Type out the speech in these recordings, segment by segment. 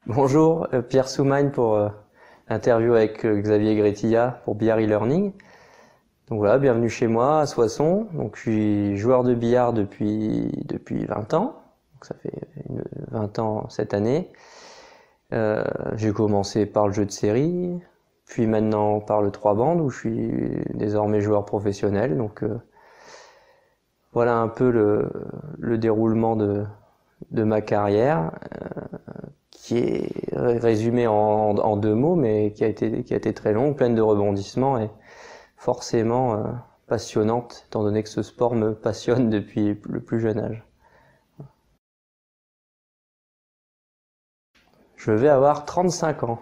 Bonjour, Pierre Soumagne pour l'interview avec Xavier Gretilla pour Billard e-learning. Donc voilà, bienvenue chez moi à Soissons. Donc je suis joueur de billard depuis 20 ans. Donc ça fait 20 ans cette année. J'ai commencé par le jeu de série, puis maintenant par le 3 bandes où je suis désormais joueur professionnel. Donc voilà un peu le déroulement de ma carrière. Qui est résumé en deux mots, mais qui a été très longue, pleine de rebondissements et forcément passionnante, étant donné que ce sport me passionne depuis le plus jeune âge. Je vais avoir 35 ans.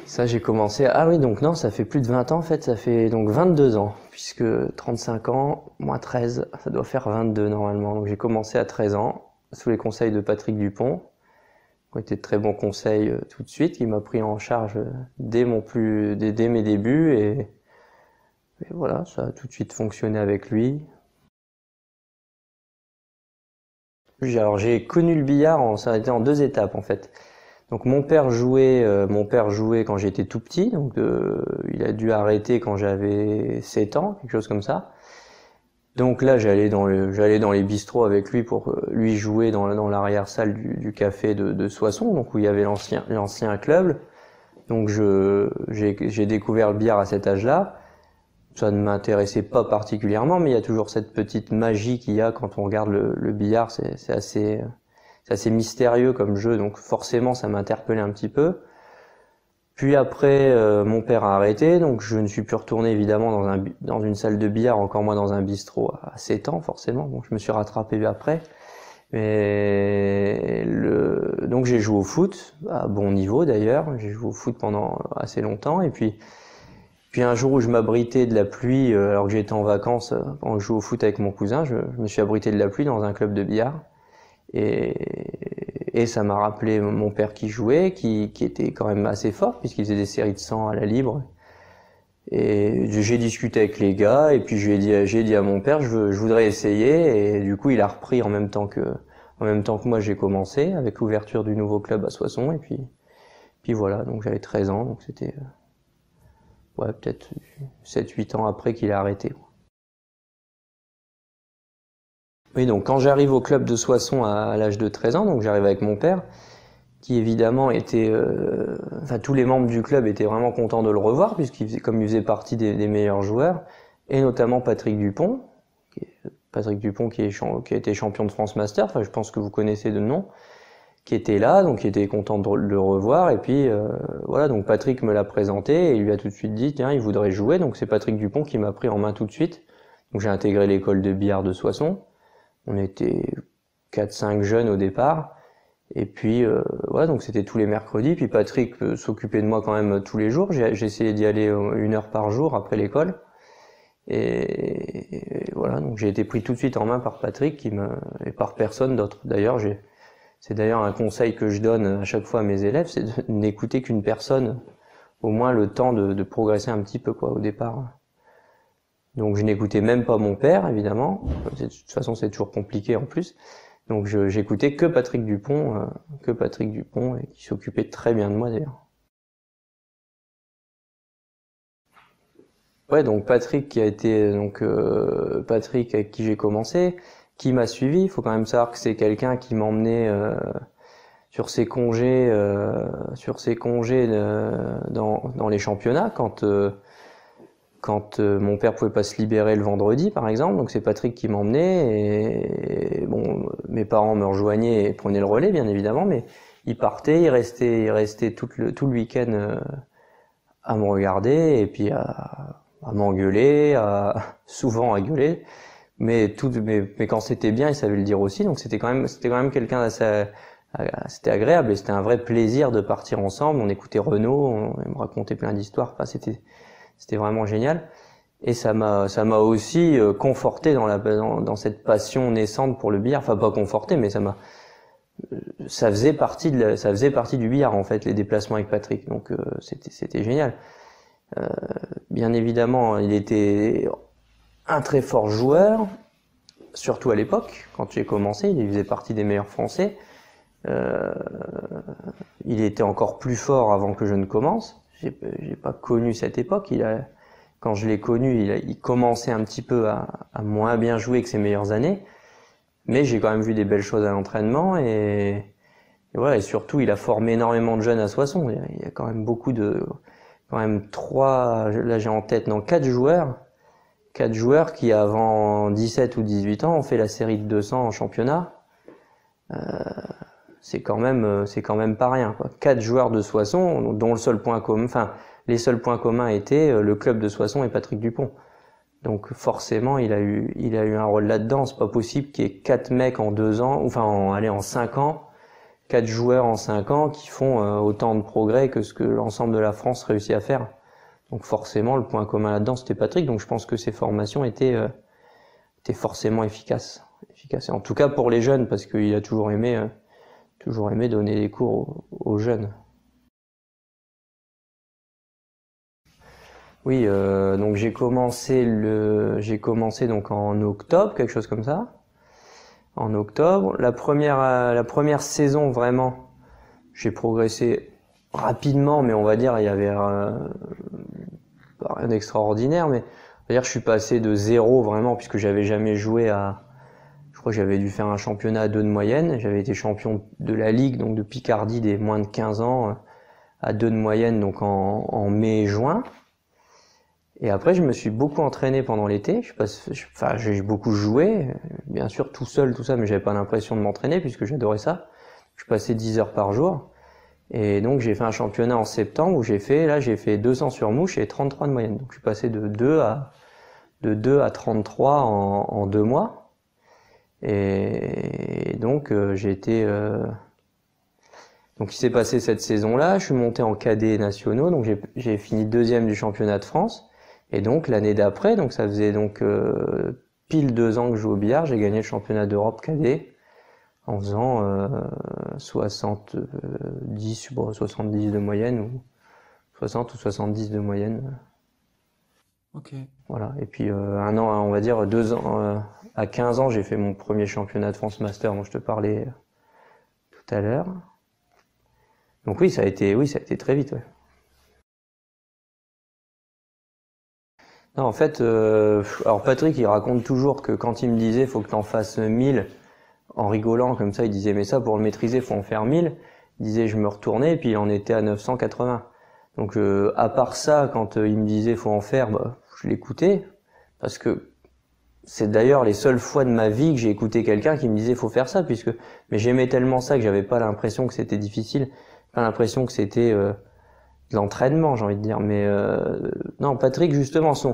Ça, j'ai commencé... Ah oui, donc non, ça fait plus de 20 ans en fait, ça fait donc 22 ans, puisque 35 ans, moins 13, ça doit faire 22 normalement. Donc j'ai commencé à 13 ans, sous les conseils de Patrick Dupont, qui ont été de très bons conseils tout de suite, qui m'a pris en charge dès mes débuts et voilà, ça a tout de suite fonctionné avec lui. Alors j'ai connu le billard, ça a été en deux étapes en fait. Donc mon père jouait quand j'étais tout petit, donc il a dû arrêter quand j'avais 7 ans, quelque chose comme ça. Donc là, j'allais dans les bistrots avec lui pour lui jouer dans l'arrière-salle du café de Soissons, donc où il y avait l'ancien club. Donc j'ai découvert le billard à cet âge-là. Ça ne m'intéressait pas particulièrement, mais il y a toujours cette petite magie qu'il y a quand on regarde le billard. C'est assez mystérieux comme jeu, donc forcément ça m'interpellait un petit peu. Puis après, mon père a arrêté, donc je ne suis plus retourné évidemment dans une salle de billard, encore moins dans un bistrot à 7 ans forcément. Bon, je me suis rattrapé après. Donc j'ai joué au foot, à bon niveau d'ailleurs. J'ai joué au foot pendant assez longtemps. Et puis un jour où je m'abritais de la pluie, alors que j'étais en vacances, quand je jouais au foot avec mon cousin, je me suis abrité de la pluie dans un club de billard. Et ça m'a rappelé mon père qui jouait, qui était quand même assez fort, puisqu'il faisait des séries de 100 à la libre. Et j'ai discuté avec les gars, et puis j'ai dit à mon père, je voudrais essayer, et du coup il a repris en même temps que moi j'ai commencé, avec l'ouverture du nouveau club à Soissons, et puis voilà, donc j'avais 13 ans, donc c'était, ouais, peut-être 7-8 ans après qu'il a arrêté. Oui, donc quand j'arrive au club de Soissons à l'âge de 13 ans, donc j'arrive avec mon père, qui évidemment était, enfin tous les membres du club étaient vraiment contents de le revoir, comme il faisait partie des meilleurs joueurs, et notamment Patrick Dupont, qui a été champion de France Master, enfin je pense que vous connaissez de nom, qui était là, donc qui était content de le revoir, et puis voilà, donc Patrick me l'a présenté, et il lui a tout de suite dit, tiens, il voudrait jouer, donc c'est Patrick Dupont qui m'a pris en main tout de suite, donc j'ai intégré l'école de billard de Soissons. On était 4-5 jeunes au départ. Et puis voilà, donc c'était tous les mercredis. Puis Patrick s'occupait de moi quand même tous les jours. J'ai essayé d'y aller 1 heure par jour après l'école. Et voilà, donc j'ai été pris tout de suite en main par Patrick et par personne d'autre. D'ailleurs, c'est d'ailleurs un conseil que je donne à chaque fois à mes élèves, c'est de n'écouter qu'une personne, au moins le temps de progresser un petit peu quoi au départ. Donc je n'écoutais même pas mon père, évidemment. De toute façon, c'est toujours compliqué en plus. Donc j'écoutais que Patrick Dupont, et qui s'occupait très bien de moi d'ailleurs. Ouais, donc Patrick qui a été Patrick avec qui j'ai commencé, qui m'a suivi. Il faut quand même savoir que c'est quelqu'un qui m'emmenait sur ses congés, dans les championnats quand mon père pouvait pas se libérer le vendredi par exemple, donc c'est Patrick qui m'emmenait et bon, mes parents me rejoignaient et prenaient le relais bien évidemment, mais il partait, il restait tout le week-end à me regarder et puis à m'engueuler, souvent à gueuler, mais quand c'était bien, il savait le dire aussi, donc c'était quand même quelqu'un d'assez, c'était agréable et c'était un vrai plaisir de partir ensemble. On écoutait Renaud, il me racontait plein d'histoires, enfin c'était vraiment génial. Et ça m'a aussi conforté dans cette passion naissante pour le billard. Enfin, pas conforté, mais ça faisait partie du billard, en fait, les déplacements avec Patrick. Donc, c'était génial. Bien évidemment, il était un très fort joueur, surtout à l'époque, quand j'ai commencé, il faisait partie des meilleurs Français. Euh, il était encore plus fort avant que je ne commence. J'ai pas connu cette époque. Quand je l'ai connu, il commençait un petit peu à moins bien jouer que ses meilleures années. Mais j'ai quand même vu des belles choses à l'entraînement et voilà. Et surtout, il a formé énormément de jeunes à Soissons. Il y a quand même quand même là j'ai en tête, non, quatre joueurs qui avant 17 ou 18 ans ont fait la série de 200 en championnat. C'est quand même pas rien, quoi. Quatre joueurs de Soissons, dont les seuls points communs étaient le club de Soissons et Patrick Dupont. Donc forcément, il a eu un rôle là-dedans. C'est pas possible qu'il y ait quatre mecs en 2 ans, en 5 ans, quatre joueurs en 5 ans qui font autant de progrès que ce que l'ensemble de la France réussit à faire. Donc forcément, le point commun là-dedans, c'était Patrick. Donc je pense que ses formations étaient forcément efficaces. Et en tout cas pour les jeunes, parce qu'il a toujours aimé donner des cours aux jeunes. Oui, donc j'ai commencé donc en octobre, quelque chose comme ça. En octobre, la première saison vraiment, j'ai progressé rapidement, mais on va dire il y avait rien d'extraordinaire, mais on va dire je suis passé de 0 vraiment, puisque j'avais jamais joué je crois que j'avais dû faire un championnat à 2 de moyenne. J'avais été champion de la Ligue, donc de Picardie des moins de 15 ans, à 2 de moyenne, donc en mai et juin. Et après, je me suis beaucoup entraîné pendant l'été. J'ai beaucoup joué, bien sûr, tout seul, tout ça, mais j'avais pas l'impression de m'entraîner puisque j'adorais ça. Je passais 10 heures par jour. Et donc, j'ai fait un championnat en septembre où j'ai fait 200 sur mouche et 33 de moyenne. Donc, je suis passé de 2 à 33 en 2 mois. Et donc, donc, il s'est passé cette saison-là. Je suis monté en cadets nationaux. Donc, j'ai fini deuxième du championnat de France. Et donc l'année d'après, donc ça faisait donc pile 2 ans que je joue au billard, j'ai gagné le championnat d'Europe cadet en faisant 70 de moyenne ou 60 ou 70 de moyenne. Ok. Voilà. Et puis un an, on va dire 2 ans, à 15 ans, j'ai fait mon premier championnat de France Master dont je te parlais tout à l'heure. Donc oui, ça a été très vite, ouais. Non, en fait, alors Patrick, il raconte toujours que quand il me disait faut que t'en fasses 1000, en rigolant comme ça, il disait mais ça pour le maîtriser faut en faire 1000. Il disait je me retournais et puis il en était à 980. Donc à part ça, quand il me disait faut en faire, bah, je l'écoutais parce que c'est d'ailleurs les seules fois de ma vie que j'ai écouté quelqu'un qui me disait faut faire ça mais j'aimais tellement ça que j'avais pas l'impression que c'était difficile, pas l'impression que c'était de l'entraînement, j'ai envie de dire. Mais non, Patrick, justement, si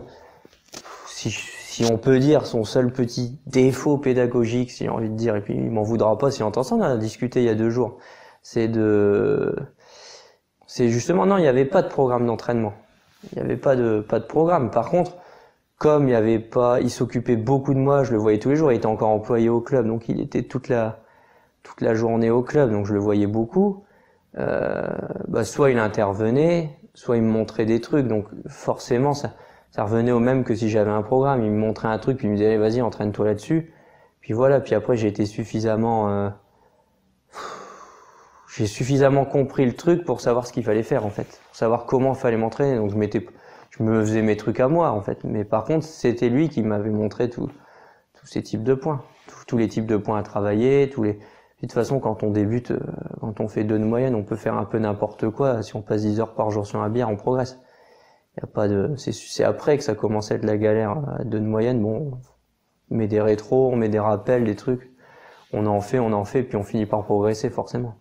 on peut dire son seul petit défaut pédagogique, si j'ai envie de dire, et puis il m'en voudra pas si on entend ça, on a discuté il y a 2 jours, c'est justement, non, il n'y avait pas de programme d'entraînement. Il n'y avait pas de programme. Par contre, comme il s'occupait beaucoup de moi, je le voyais tous les jours, il était encore employé au club, donc il était toute la journée au club, donc je le voyais beaucoup. Soit il intervenait, soit il me montrait des trucs, donc forcément ça revenait au même que si j'avais un programme. Il me montrait un truc, puis il me disait allez, vas-y, entraîne-toi là-dessus. Puis voilà, puis après j'ai suffisamment compris le truc pour savoir ce qu'il fallait faire en fait, pour savoir comment il fallait m'entraîner. Donc je me faisais mes trucs à moi en fait, mais par contre c'était lui qui m'avait montré tous ces types de points, tous les types de points à travailler, de toute façon, quand on débute, quand on fait 2 de moyenne, on peut faire un peu n'importe quoi. Si on passe 10 heures par jour sur un billard, on progresse. C'est après que ça commence à être la galère. À 2 de moyenne, bon, on met des rétros, on met des rappels, des trucs. On en fait, puis on finit par progresser, forcément.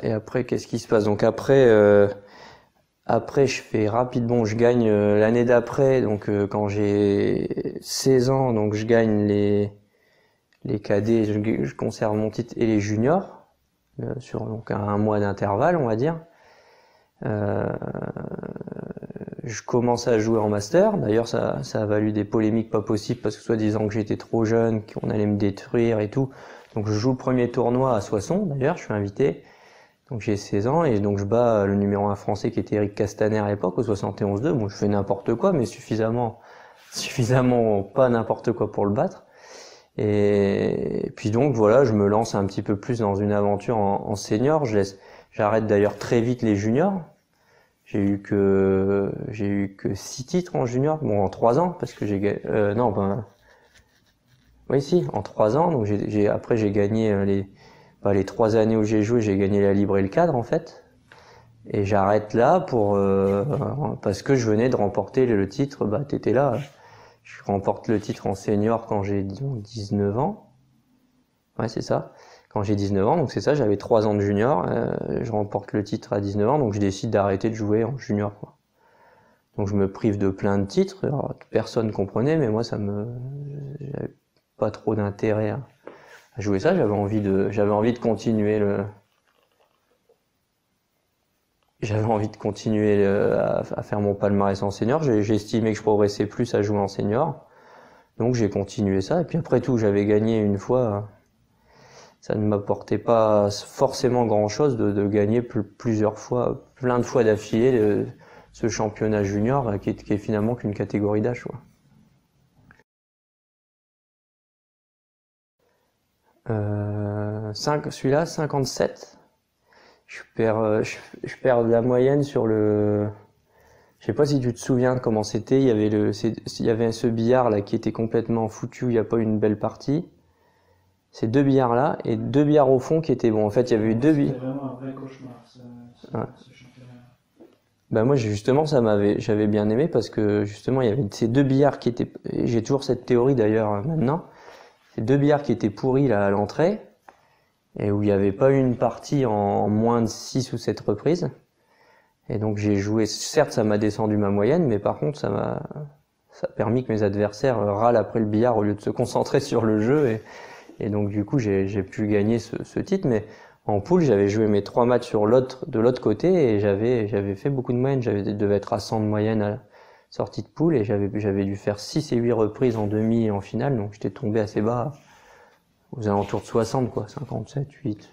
Et après, qu'est-ce qui se passe? Donc après, je fais rapidement, je gagne l'année d'après, donc quand j'ai 16 ans, donc je gagne les cadets, je conserve mon titre et les juniors sur donc un mois d'intervalle, on va dire. Je commence à jouer en master. D'ailleurs, ça a valu des polémiques pas possibles parce que soi-disant que j'étais trop jeune, qu'on allait me détruire et tout. Donc je joue le premier tournoi à Soissons. D'ailleurs, je suis invité. Donc j'ai 16 ans et donc je bats le numéro 1 français qui était Eric Castaner à l'époque au 71-2. Bon, je fais n'importe quoi, mais suffisamment pas n'importe quoi pour le battre. Et puis donc voilà, je me lance un petit peu plus dans une aventure en senior. J'arrête d'ailleurs très vite les juniors. J'ai eu que 6 titres en junior, bon en 3 ans parce que non ben oui si en 3 ans. Donc après j'ai gagné les 3 années où j'ai joué, j'ai gagné la libre et le cadre en fait. Et j'arrête là parce que je venais de remporter le titre. Bah t'étais là. Je remporte le titre en senior quand j'ai 19 ans. Ouais, c'est ça. Quand j'ai 19 ans, donc c'est ça, j'avais 3 ans de junior, je remporte le titre à 19 ans, donc je décide d'arrêter de jouer en junior, quoi. Donc je me prive de plein de titres, alors, personne comprenait, mais moi j'avais pas trop d'intérêt à jouer ça, j'avais envie de continuer à faire mon palmarès en senior. J'ai estimé que je progressais plus à jouer en senior. Donc j'ai continué ça. Et puis après tout, j'avais gagné une fois. Ça ne m'apportait pas forcément grand-chose de gagner plusieurs fois, plein de fois d'affilée ce championnat junior qui est finalement qu'une catégorie d'âge, quoi. Celui-là, 57. Je perds de la moyenne sur le. Je sais pas si tu te souviens de comment c'était. Il y avait ce billard là qui était complètement foutu. Il n'y a pas eu une belle partie. Ces 2 billards là et 2 billards au fond qui étaient bons. En fait, il y avait eu 2 billards. C'était vraiment un vrai cauchemar, ce championnat. Ben moi justement j'avais bien aimé parce que justement il y avait ces 2 billards qui étaient. J'ai toujours cette théorie d'ailleurs maintenant. Ces 2 billards qui étaient pourris là à l'entrée et où il n'y avait pas eu une partie en moins de 6 ou 7 reprises. Et donc j'ai joué, certes ça m'a descendu ma moyenne, mais par contre ça a permis que mes adversaires râlent après le billard au lieu de se concentrer sur le jeu et donc du coup j'ai pu gagner ce titre. Mais en poule j'avais joué mes 3 matchs de l'autre côté et j'avais fait beaucoup de moyenne. Devais être à 100 de moyenne à la sortie de poule et j'avais dû faire 6 et 8 reprises en demi et en finale, donc j'étais tombé assez bas, aux alentours de 60 quoi, 57, 8.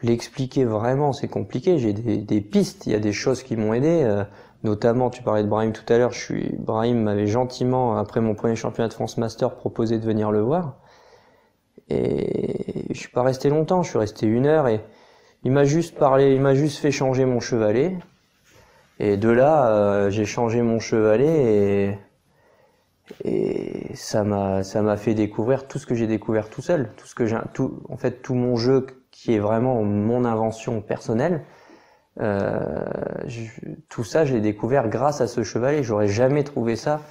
L'expliquer vraiment, c'est compliqué. J'ai des pistes, il y a des choses qui m'ont aidé. Notamment, tu parlais de Brahim tout à l'heure. Brahim m'avait gentiment, après mon premier championnat de France Master, proposé de venir le voir. Et je suis pas resté longtemps. Je suis resté 1 heure et il m'a juste fait changer mon chevalet. Et de là, j'ai changé mon chevalet et ça m'a fait découvrir tout ce que j'ai découvert tout seul, en fait tout mon jeu qui est vraiment mon invention personnelle. Tout ça, je l'ai découvert grâce à ce chevalet. J'aurais jamais trouvé ça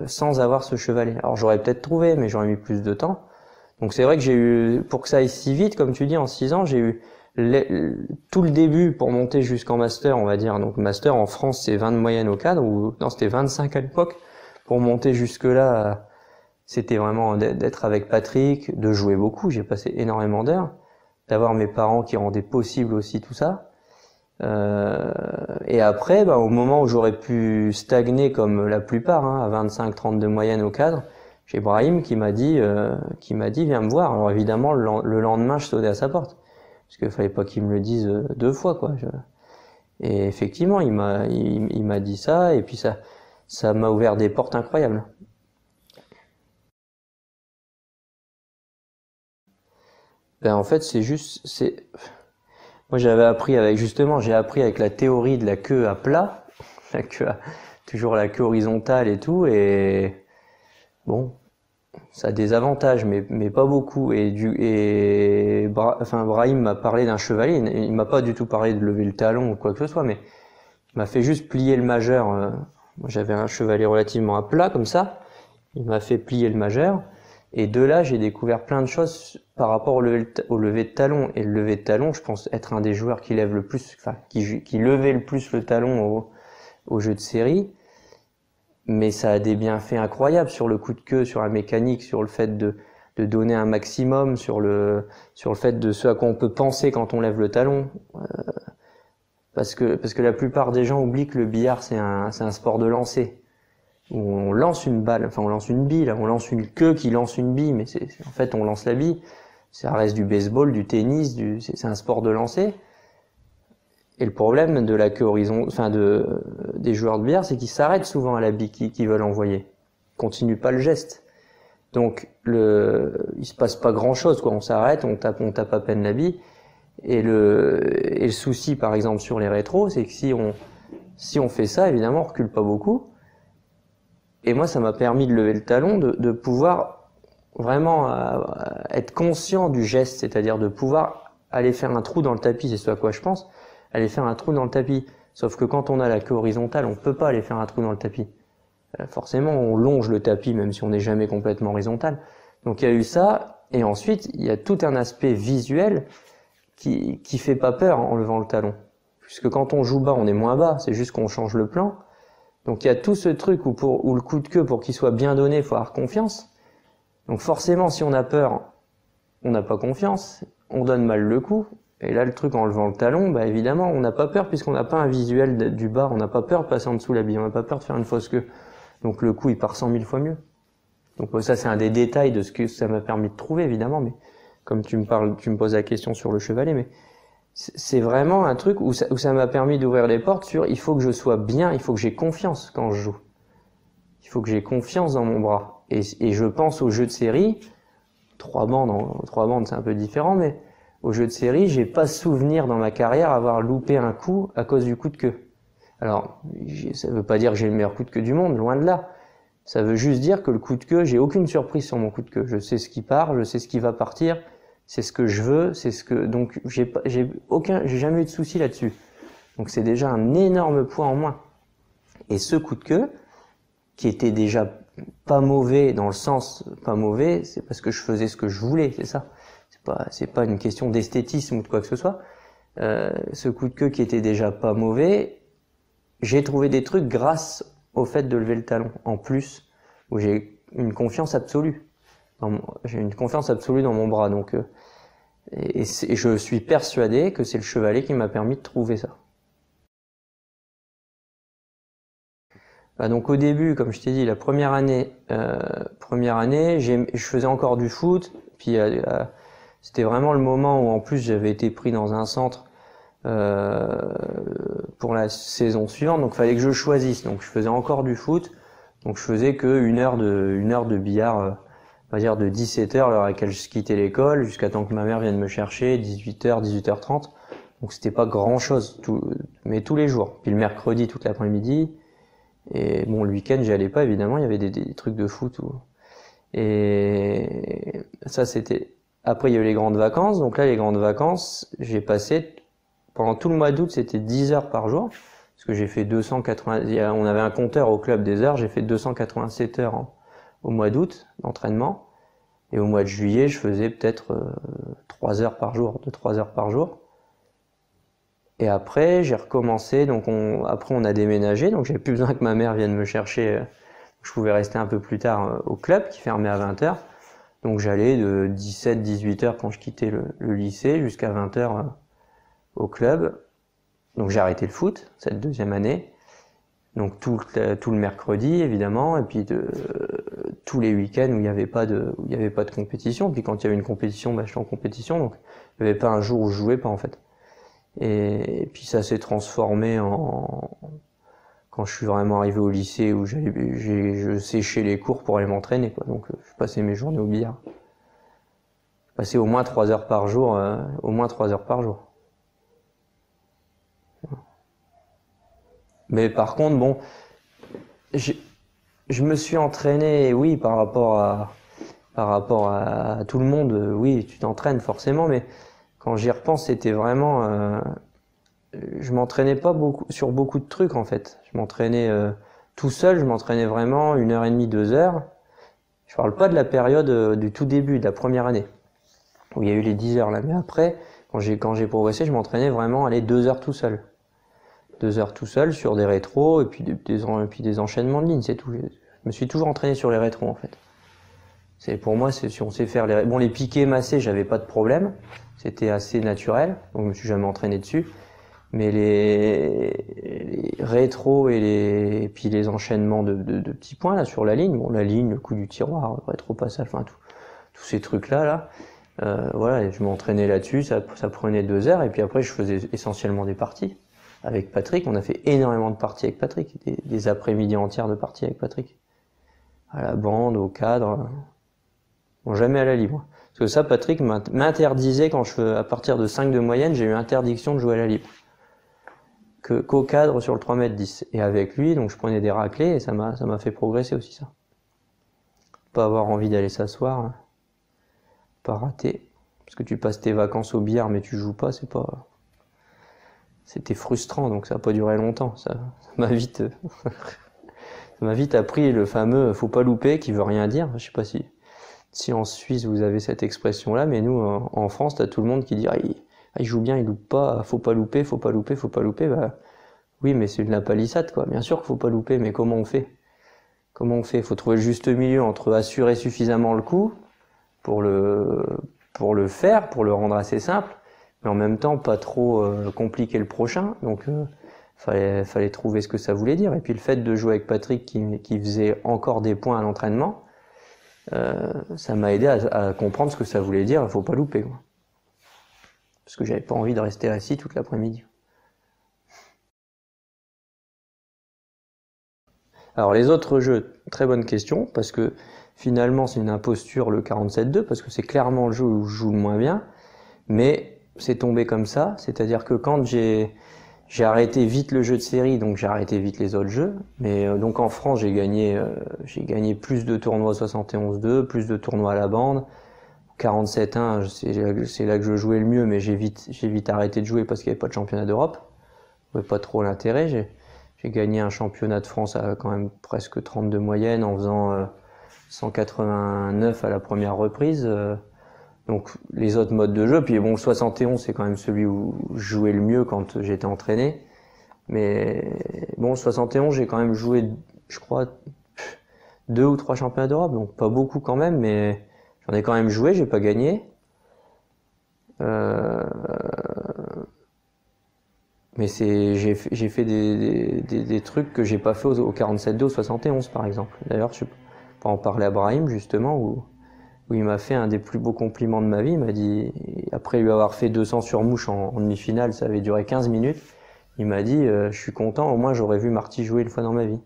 sans avoir ce chevalet. Alors j'aurais peut-être trouvé, mais j'aurais mis plus de temps. Donc c'est vrai que pour que ça aille si vite, comme tu dis, en 6 ans, j'ai eu tout le début pour monter jusqu'en master, on va dire. Donc master en France, c'est 20 de moyenne au cadre, non, c'était 25 à l'époque. Pour monter jusque là, c'était vraiment d'être avec Patrick, de jouer beaucoup. J'ai passé énormément d'heures, d'avoir mes parents qui rendaient possible aussi tout ça. Et après, au moment où j'aurais pu stagner comme la plupart, à 25-30 de moyenne au cadre, j'ai Brahim qui m'a dit viens me voir. Alors évidemment le lendemain je sonnais à sa porte parce qu'il fallait pas qu'il me le dise 2 fois quoi. Et effectivement il m'a dit ça et puis ça m'a ouvert des portes incroyables. En fait moi j'ai appris avec la théorie de la queue à plat, toujours la queue horizontale et tout, et bon, ça a des avantages, mais pas beaucoup. Brahim m'a parlé d'un chevalet. Il m'a pas du tout parlé de lever le talon ou quoi que ce soit, mais il m'a fait juste plier le majeur. Moi, j'avais un chevalet relativement à plat comme ça. Il m'a fait plier le majeur. Et de là, j'ai découvert plein de choses par rapport au lever de talon. Et le lever de talon, je pense être un des joueurs qui lève le plus, qui levait le plus le talon au jeu de série. Mais ça a des bienfaits incroyables sur le coup de queue, sur la mécanique, sur le fait de donner un maximum, sur le fait de ce à quoi on peut penser quand on lève le talon. Parce que la plupart des gens oublient que le billard c'est un sport de lancer. Où on lance une balle, on lance une bille, là, on lance une queue qui lance une bille, mais en fait on lance la bille. Ça reste du baseball, du tennis, c'est un sport de lancer. Et le problème de la queue des joueurs de billard, c'est qu'ils s'arrêtent souvent à la bille qu'ils veulent envoyer. Ils continuent pas le geste. Donc, il se passe pas grand chose, quoi. On s'arrête, on tape à peine la bille. Et le souci, par exemple, sur les rétros, c'est que si on fait ça, évidemment, on recule pas beaucoup. Et moi, ça m'a permis de lever le talon, de pouvoir vraiment être conscient du geste, c'est-à-dire de pouvoir aller faire un trou dans le tapis, c'est ce à quoi je pense, aller faire un trou dans le tapis. Sauf que quand on a la queue horizontale, on peut pas aller faire un trou dans le tapis. Forcément, on longe le tapis, même si on n'est jamais complètement horizontal. Donc il y a eu ça, et ensuite, il y a tout un aspect visuel qui fait pas peur en levant le talon. Puisque quand on joue bas, on est moins bas, c'est juste qu'on change le plan. Donc il y a tout ce truc où le coup de queue, pour qu'il soit bien donné, il faut avoir confiance. Donc forcément, si on a peur, on n'a pas confiance, on donne mal le coup. Et là, le truc en levant le talon, bah évidemment, on n'a pas peur puisqu'on n'a pas un visuel du bas, on n'a pas peur de passer en dessous la bille, on n'a pas peur de faire une fausse queue. Donc le coup, il part 100 000 fois mieux. Donc ça, c'est un des détails de ce que ça m'a permis de trouver, évidemment, mais comme tu me poses la question sur le chevalet, mais c'est vraiment un truc où ça m'a permis d'ouvrir les portes sur il faut que je sois bien, il faut que j'ai confiance quand je joue. Il faut que j'ai confiance dans mon bras. Et je pense aux jeux de série, 3 bandes c'est un peu différent, mais aux jeux de série, j'ai pas souvenir dans ma carrière avoir loupé un coup à cause du coup de queue. Alors, ça veut pas dire que j'ai le meilleur coup de queue du monde, loin de là. Ça veut juste dire que le coup de queue, j'ai aucune surprise sur mon coup de queue. Je sais ce qui part, je sais ce qui va partir, c'est ce que je veux, donc j'ai jamais eu de souci là-dessus. Donc c'est déjà un énorme point en moins. Et ce coup de queue, qui était déjà pas mauvais dans le sens pas mauvais, c'est parce que je faisais ce que je voulais, c'est ça. C'est pas une question d'esthétisme ou de quoi que ce soit. Ce coup de queue qui était déjà pas mauvais, j'ai trouvé des trucs grâce au fait de lever le talon. En plus, où j'ai une confiance absolue. J'ai une confiance absolue dans mon bras. Donc, et je suis persuadé que c'est le chevalet qui m'a permis de trouver ça. Donc au début, comme je t'ai dit, la première année, je faisais encore du foot. Puis c'était vraiment le moment où en plus j'avais été pris dans un centre pour la saison suivante, donc fallait que je choisisse. Donc je faisais encore du foot, donc je faisais que une heure de billard, on va dire de 17h, l'heure à laquelle je quittais l'école, jusqu'à temps que ma mère vienne me chercher, 18h, 18h30. Donc c'était pas grand chose, mais tous les jours. Puis le mercredi toute l'après-midi. Et bon, le week-end, j'y allais pas, évidemment, il y avait des trucs de foot. Et ça, c'était... Après, il y a eu les grandes vacances. Donc là, les grandes vacances, j'ai passé... Pendant tout le mois d'août, c'était 10 heures par jour. Parce que j'ai fait 280... On avait un compteur au club des heures. J'ai fait 287 heures au mois d'août d'entraînement. Et au mois de juillet, je faisais peut-être 3 heures par jour, 2-3 heures par jour. Et après, j'ai recommencé, donc après on a déménagé, donc j'avais plus besoin que ma mère vienne me chercher. Je pouvais rester un peu plus tard au club qui fermait à 20h. Donc j'allais de 17-18h quand je quittais le lycée jusqu'à 20h au club. Donc j'ai arrêté le foot cette deuxième année. Donc tout le mercredi évidemment, et puis tous les week-ends où il n'y avait pas de compétition. Puis quand il y avait une compétition, j'étais en compétition, donc il n'y avait pas un jour où je jouais pas en fait. Et puis ça s'est transformé quand je suis vraiment arrivé au lycée où je séchais les cours pour aller m'entraîner, quoi. Donc je passais mes journées au billard. Je passais au moins 3 heures par jour, Mais par contre, bon, je me suis entraîné, oui, par rapport à tout le monde, oui, tu t'entraînes forcément, mais quand j'y repense, c'était vraiment... je m'entraînais pas sur beaucoup de trucs, en fait. Je m'entraînais tout seul, je m'entraînais vraiment 1h30, 2 heures. Je parle pas de la période du tout début, de la première année, où il y a eu les 10 heures là. Mais après, quand j'ai progressé, je m'entraînais vraiment 2 heures tout seul. 2 heures tout seul sur des rétros, et puis des enchaînements de lignes, c'est tout. Je me suis toujours entraîné sur les rétros, en fait. Pour moi, si on sait faire les piquets massés, j'avais pas de problème. C'était assez naturel, donc je me suis jamais entraîné dessus. Mais les rétros et puis les enchaînements de petits points là sur la ligne, la ligne, le coup du tiroir, le rétro-passage, enfin tous ces trucs-là, voilà, je m'entraînais là-dessus, ça prenait 2 heures, et puis après je faisais essentiellement des parties. avec Patrick, on a fait énormément de parties avec Patrick, des après-midi entières de parties avec Patrick. À la bande, au cadre, bon, jamais à la libre. Parce que ça, Patrick m'interdisait quand à partir de 5 de moyenne, j'ai eu interdiction de jouer à la libre. Qu'au cadre sur le 3,10 m. Et avec lui, donc je prenais des raclés et ça m'a fait progresser aussi ça. Pas avoir envie d'aller s'asseoir, pas rater. Parce que tu passes tes vacances au billard mais tu joues pas, c'était frustrant, donc ça a pas duré longtemps. Ça m'a vite appris le fameux faut pas louper qui veut rien dire. Je sais pas si en Suisse vous avez cette expression là, mais nous en France t'as tout le monde qui dit il joue bien, il loupe pas, faut pas louper, faut pas louper, faut pas louper. Bah oui, mais c'est de la palissade quoi. Bien sûr qu'il faut pas louper, mais comment on fait? Faut trouver le juste milieu entre assurer suffisamment le coup pour le faire, pour le rendre assez simple, mais en même temps pas trop compliquer le prochain. Donc fallait trouver ce que ça voulait dire. Et puis le fait de jouer avec Patrick qui faisait encore des points à l'entraînement, ça m'a aidé à comprendre ce que ça voulait dire. Faut pas louper quoi. Parce que j'avais pas envie de rester assis toute l'après-midi. Alors les autres jeux, très bonne question, parce que finalement c'est une imposture le 47-2, parce que c'est clairement le jeu où je joue le moins bien, mais c'est tombé comme ça, c'est-à-dire que quand j'ai arrêté vite le jeu de série, donc j'ai arrêté vite les autres jeux, mais donc en France j'ai gagné plus de tournois 71-2, plus de tournois à la bande, 47-1 c'est là que je jouais le mieux, mais j'ai vite arrêté de jouer parce qu'il n'y avait pas de championnat d'Europe, je voyais pas trop l'intérêt. J'ai gagné un championnat de France à quand même presque 32 moyenne en faisant 189 à la première reprise. Donc les autres modes de jeu, puis bon le 71 c'est quand même celui où je jouais le mieux quand j'étais entraîné. Mais bon le 71 j'ai quand même joué, je crois, 2 ou 3 championnats d'Europe, donc pas beaucoup quand même, mais j'en ai quand même joué, j'ai pas gagné. Mais j'ai fait des trucs que j'ai pas fait au 47-2, au 71 par exemple. D'ailleurs, je peux en parler à Brahim justement, où il m'a fait un des plus beaux compliments de ma vie. Il m'a dit, après lui avoir fait 200 sur mouche en demi-finale, ça avait duré 15 minutes, il m'a dit je suis content, au moins j'aurais vu Marty jouer une fois dans ma vie.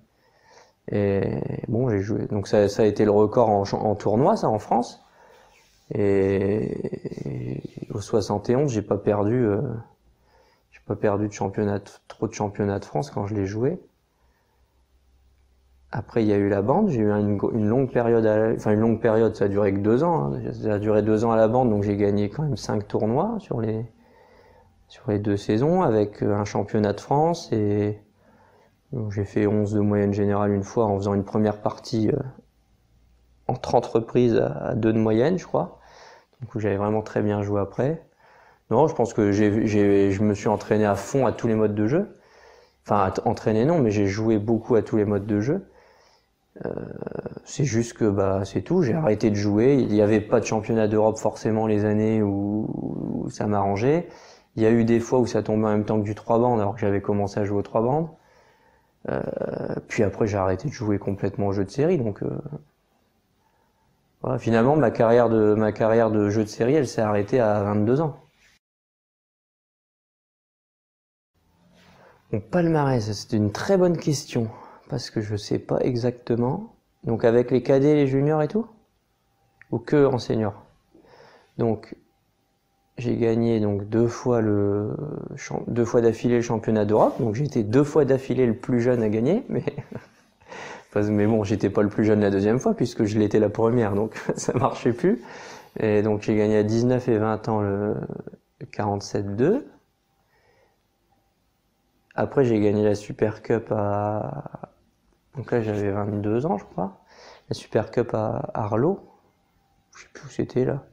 Et bon, j'ai joué. Donc ça a été le record en tournoi, ça, en France. Et au 71, j'ai pas perdu trop de championnats de France quand je l'ai joué. Après, il y a eu la bande. J'ai eu une longue période, une longue période, ça a duré que 2 ans. Hein. Ça a duré 2 ans à la bande, donc j'ai gagné quand même 5 tournois sur les 2 saisons avec un championnat de France et j'ai fait 11 de moyenne générale une fois en faisant une première partie en 30 reprises à 2 de moyenne, je crois. Donc j'avais vraiment très bien joué après. Non, je pense que je me suis entraîné à fond à tous les modes de jeu. Enfin, entraîné non, mais j'ai joué beaucoup à tous les modes de jeu. C'est juste que c'est tout. J'ai arrêté de jouer. Il n'y avait pas de championnat d'Europe forcément les années où ça m'arrangeait. Il y a eu des fois où ça tombait en même temps que du 3 bandes, alors que j'avais commencé à jouer aux 3 bandes. Puis après, j'ai arrêté de jouer complètement au jeu de série. Donc voilà, finalement, ma carrière de jeu de série, elle s'est arrêtée à 22 ans. Mon palmarès, c'était une très bonne question, parce que je sais pas exactement. Donc avec les cadets, les juniors et tout? Ou que en senior? Donc j'ai gagné donc 2 fois d'affilée le championnat d'Europe, donc j'ai été 2 fois d'affilée le plus jeune à gagner, mais bon, j'étais pas le plus jeune la deuxième fois puisque je l'étais la première, donc ça marchait plus. Et donc j'ai gagné à 19 et 20 ans le 47-2. Après, j'ai gagné la Super Cup donc là, j'avais 22 ans, je crois. La Super Cup à Arlot. Je sais plus où c'était, là.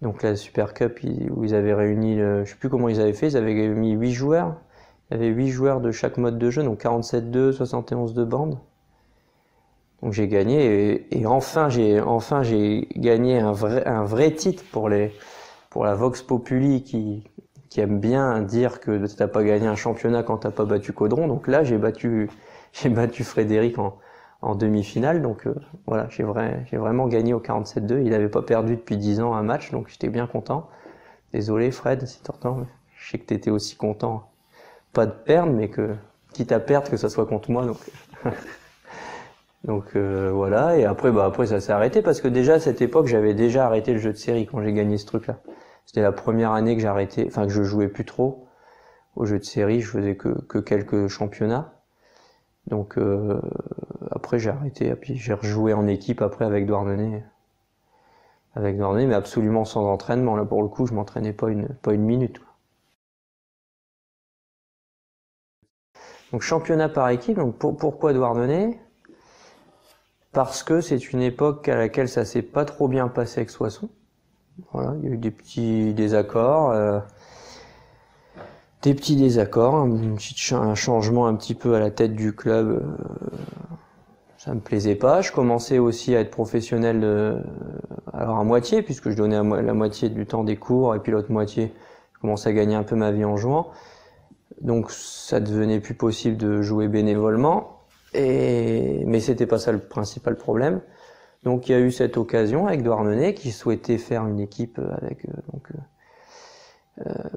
Donc la Super Cup, où ils avaient réuni, je sais plus comment ils avaient fait, ils avaient mis 8 joueurs. Il y avait 8 joueurs de chaque mode de jeu, donc 47-2, 71 de bande. Donc j'ai gagné, et enfin j'ai gagné un vrai titre pour la Vox Populi qui aime bien dire que t'as pas gagné un championnat quand t'as pas battu Caudron. Donc là, j'ai battu Frédéric en demi-finale. Donc voilà, j'ai vraiment gagné au 47-2. Il avait pas perdu depuis 10 ans un match, donc j'étais bien content. Désolé Fred, si t'entends, je sais que t'étais aussi content pas de perdre, mais que quitte à perdre, que ça soit contre moi. Donc voilà. Et après ça s'est arrêté parce que déjà à cette époque, j'avais déjà arrêté le jeu de série quand j'ai gagné ce truc-là. C'était la première année que j'ai arrêté, enfin que je jouais plus trop au jeu de série. Je faisais que quelques championnats. Donc après j'ai arrêté. Et puis j'ai rejoué en équipe après avec Douarnenez. Mais absolument sans entraînement. Là pour le coup, je m'entraînais pas une minute. Donc championnat par équipe. Donc pourquoi Douarnenez? Parce que c'est une époque à laquelle ça s'est pas trop bien passé avec Soissons. Voilà, il y a eu des petits désaccords, un changement un petit peu à la tête du club. Ça me plaisait pas. Je commençais aussi à être professionnel, alors à moitié, puisque je donnais la moitié du temps des cours, et puis l'autre moitié, je commençais à gagner un peu ma vie en jouant. Donc ça devenait plus possible de jouer bénévolement, mais c'était pas ça le principal problème. Donc il y a eu cette occasion avec Douarnenez qui souhaitait faire une équipe avec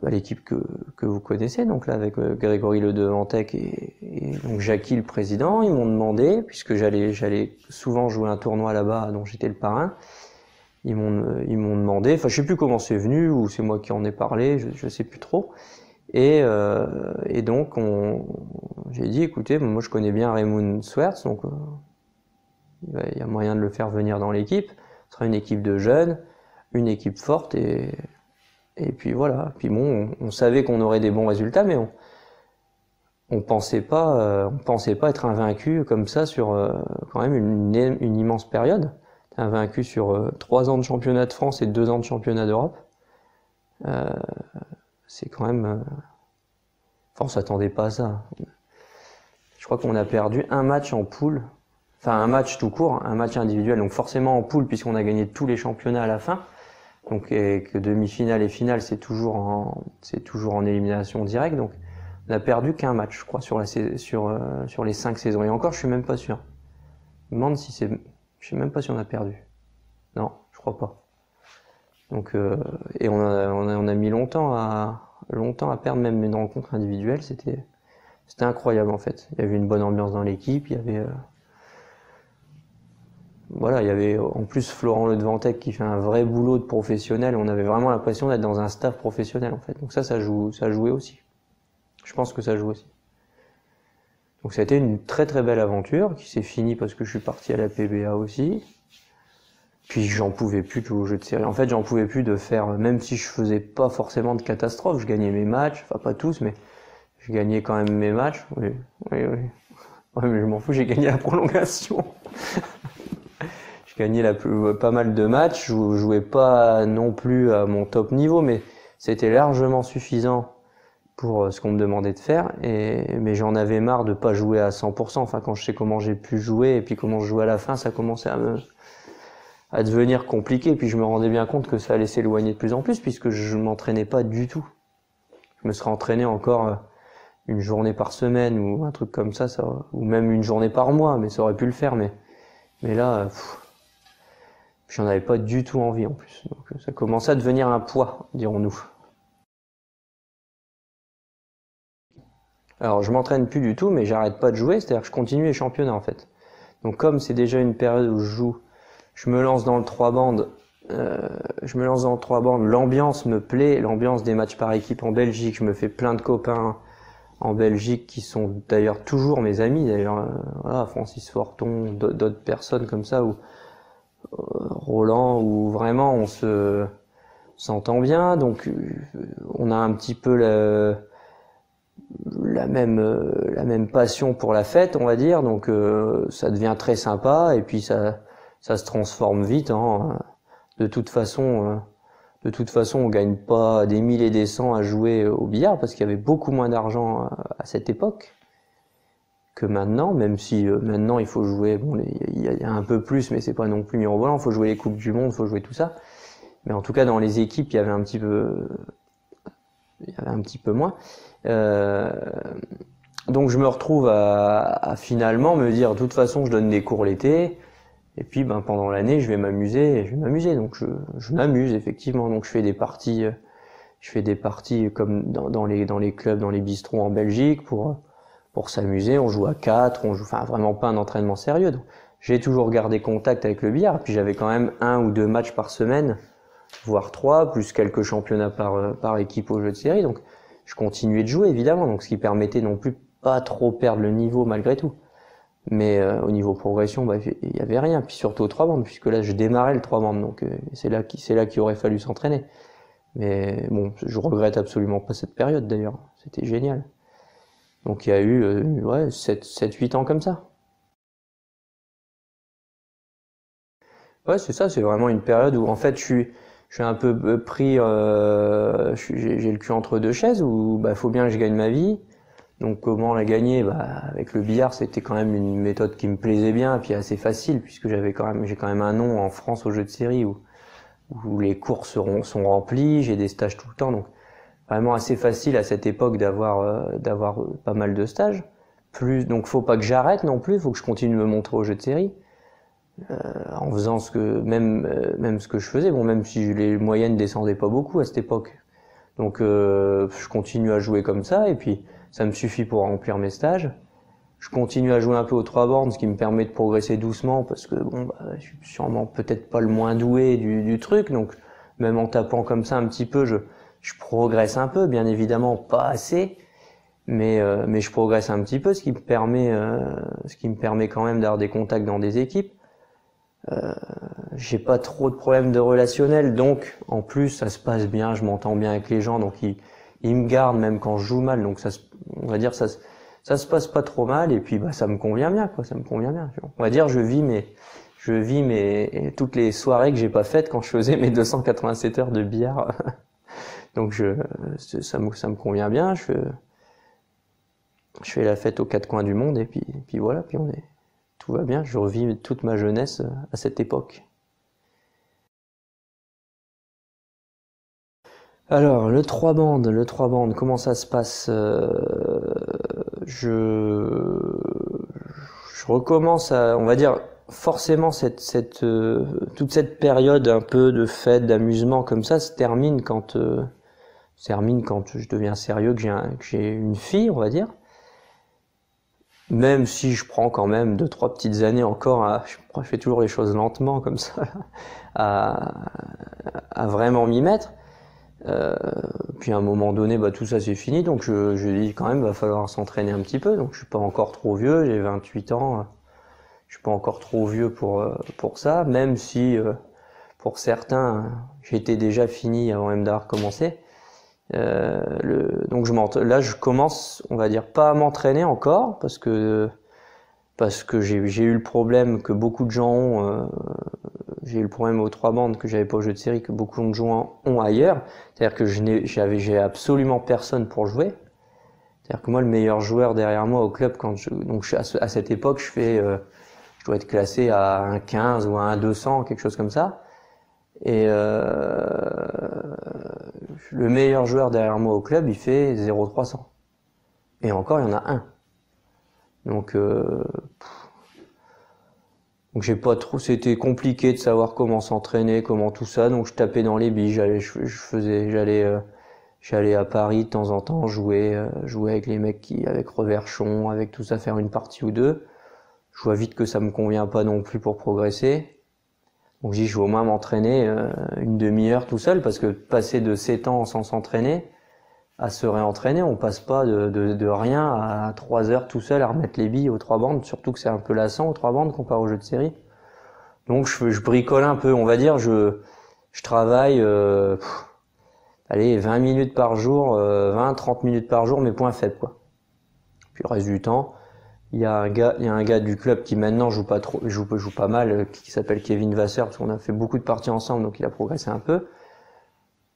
l'équipe que vous connaissez, donc là avec Grégory Ledevantec et donc Jackie le président. Ils m'ont demandé, puisque j'allais souvent jouer un tournoi là-bas dont j'étais le parrain, ils m'ont demandé, enfin je sais plus comment c'est venu ou c'est moi qui en ai parlé, je sais plus trop. Et donc j'ai dit écoutez, moi je connais bien Raymond Swerts, donc il y a moyen de le faire venir dans l'équipe. Ce sera une équipe de jeunes, une équipe forte et puis voilà. Puis bon, on savait qu'on aurait des bons résultats, mais on pensait pas être invaincu comme ça sur quand même une immense période. Invaincu sur 3 ans de championnat de France et 2 ans de championnat d'Europe. C'est quand même. Enfin, on s'attendait pas à ça. Je crois qu'on a perdu un match en poule. Enfin, un match tout court, un match individuel. Donc forcément en poule, puisqu'on a gagné tous les championnats à la fin. Donc que demi-finale et finale, c'est toujours en élimination directe. Donc on a perdu qu'un match, je crois, sur les 5 saisons. Et encore, je suis même pas sûr. Je me demande je sais même pas si on a perdu. Non, je crois pas. Donc et on a mis longtemps à perdre même une rencontre individuelle. C'était incroyable en fait. Il y avait une bonne ambiance dans l'équipe. Il y avait en plus Florent Ledevantec qui fait un vrai boulot de professionnel. On avait vraiment l'impression d'être dans un staff professionnel en fait. Donc ça jouait aussi. Je pense que ça joue aussi. Donc ça a été une très très belle aventure qui s'est finie parce que je suis parti à la PBA aussi. Puis j'en pouvais plus de jouer au jeu de série. En fait, j'en pouvais plus de faire, même si je faisais pas forcément de catastrophe, je gagnais mes matchs, enfin pas tous, mais je gagnais quand même mes matchs. Oui. Ouais, mais je m'en fous, j'ai gagné la prolongation. Je gagnais pas mal de matchs, je jouais pas non plus à mon top niveau, mais c'était largement suffisant pour ce qu'on me demandait de faire. Mais j'en avais marre de pas jouer à 100%. Enfin, quand je sais comment j'ai pu jouer et puis comment je jouais à la fin, ça commençait à devenir compliqué, puis je me rendais bien compte que ça allait s'éloigner de plus en plus puisque je m'entraînais pas du tout. Je me serais entraîné encore une journée par semaine ou un truc comme ça, ou même une journée par mois, mais ça aurait pu le faire, mais là, j'en avais pas du tout envie en plus. Donc ça commençait à devenir un poids, dirons-nous. Alors je m'entraîne plus du tout, mais j'arrête pas de jouer, c'est-à-dire que je continue les championnats en fait. Donc comme c'est déjà une période où je joue, je me lance dans le 3 bandes. L'ambiance me plaît, l'ambiance des matchs par équipe en Belgique. Je me fais plein de copains en Belgique qui sont d'ailleurs toujours mes amis. D'ailleurs, voilà, Francis Forton, d'autres personnes comme ça, ou Roland, où vraiment on s'entend bien. Donc on a un petit peu la même passion pour la fête, on va dire. Donc ça devient très sympa et puis ça se transforme vite. De toute façon, on gagne pas des 1000 et des 100 à jouer au billard parce qu'il y avait beaucoup moins d'argent à cette époque que maintenant. Même si maintenant il faut jouer, bon, il y a un peu plus, mais c'est pas non plus mirobolant. Il faut jouer les coupes du monde, il faut jouer tout ça. Mais en tout cas, dans les équipes, il y avait un petit peu moins. Donc je me retrouve à finalement me dire, de toute façon, je donne des cours l'été. Et puis, pendant l'année, je vais m'amuser. Donc, je m'amuse, effectivement. Donc, je fais des parties je fais des parties comme dans les clubs, dans les bistrots en Belgique pour s'amuser. On joue à 4, on joue, enfin vraiment pas un entraînement sérieux. Donc, j'ai toujours gardé contact avec le billard. Puis j'avais quand même 1 ou 2 matchs par semaine, voire 3, plus quelques championnats par équipe aux jeux de série. Donc je continuais de jouer évidemment, donc ce qui permettait non plus pas trop perdre le niveau malgré tout. Mais au niveau progression, bah, il y avait rien. Puis surtout aux 3 bandes, puisque là je démarrais le 3 bandes, donc c'est là qu'il aurait fallu s'entraîner. Mais bon, je regrette absolument pas cette période d'ailleurs. C'était génial. Donc il y a eu 7-8 ans comme ça. Ouais, c'est ça, c'est vraiment une période où en fait je suis un peu pris, j'ai le cul entre deux chaises où bah faut bien que je gagne ma vie. Donc comment la gagner? Bah avec le billard, c'était quand même une méthode qui me plaisait bien et puis assez facile puisque j'ai quand même un nom en France aux jeux de série où les cours sont remplis, j'ai des stages tout le temps, donc vraiment assez facile à cette époque d'avoir pas mal de stages. Donc faut pas que j'arrête non plus, faut que je continue de me montrer aux jeux de série. En faisant même ce que je faisais, bon même si les moyennes descendaient pas beaucoup à cette époque. Donc je continue à jouer comme ça et puis ça me suffit pour remplir mes stages. Je continue à jouer un peu aux 3 bornes, ce qui me permet de progresser doucement parce que bon bah, je suis sûrement peut-être pas le moins doué du truc, donc même en tapant comme ça un petit peu, je progresse un peu, bien évidemment pas assez, mais je progresse un petit peu, ce qui me permet quand même d'avoir des contacts dans des équipes. J'ai pas trop de problèmes de relationnel, donc en plus ça se passe bien, je m'entends bien avec les gens, donc ils me gardent même quand je joue mal, donc on va dire ça se passe pas trop mal et puis bah ça me convient bien quoi, ça me convient bien. On va dire je vis toutes les soirées que j'ai pas faites quand je faisais mes 287 heures de billard. Donc ça me convient bien, je fais la fête aux 4 coins du monde et puis voilà, puis tout va bien, je revis toute ma jeunesse à cette époque. Alors, le 3 bandes, comment ça se passe? Je recommence on va dire, forcément toute cette période un peu de fête, d'amusement comme ça se termine quand je deviens sérieux, que j'ai une fille, on va dire. Même si je prends quand même 2-3 petites années encore je fais toujours les choses lentement comme ça, à vraiment m'y mettre. Puis à un moment donné, bah tout ça c'est fini, donc je dis quand même va falloir s'entraîner un petit peu. Donc je suis pas encore trop vieux, j'ai 28 ans, je suis pas encore trop vieux pour ça, même si pour certains j'étais déjà fini avant même d'avoir commencé. Donc là je commence, on va dire, pas à m'entraîner encore parce que j'ai eu le problème que beaucoup de gens ont. J'ai eu le problème aux 3 bandes que j'avais pas au jeu de série, que beaucoup de gens ont ailleurs. C'est-à-dire que j'ai absolument personne pour jouer. C'est-à-dire que moi, le meilleur joueur derrière moi au club, à cette époque, je dois être classé à un 15 ou à un 200, quelque chose comme ça. Et le meilleur joueur derrière moi au club, il fait 0,300. Et encore, il y en a un. Donc j'ai pas trop, c'était compliqué de savoir comment s'entraîner, comment tout ça, donc je tapais dans les billes, j'allais à Paris de temps en temps jouer avec les mecs avec Reverchon, avec tout ça, faire une partie ou deux. Je vois vite que ça me convient pas non plus pour progresser. Donc je vais au moins m'entraîner une demi-heure tout seul, parce que passer de 7 ans sans s'entraîner à se réentraîner, on passe pas de rien à 3 heures tout seul à remettre les billes aux 3 bandes, surtout que c'est un peu lassant aux 3 bandes comparé aux jeux de série. Donc je bricole un peu, on va dire, je travaille 20 minutes par jour, 20-30 minutes par jour, mes points faibles quoi. Puis le reste du temps, il y a un gars du club qui maintenant joue pas mal, qui s'appelle Kevin Vasseur, parce qu'on a fait beaucoup de parties ensemble, donc il a progressé un peu,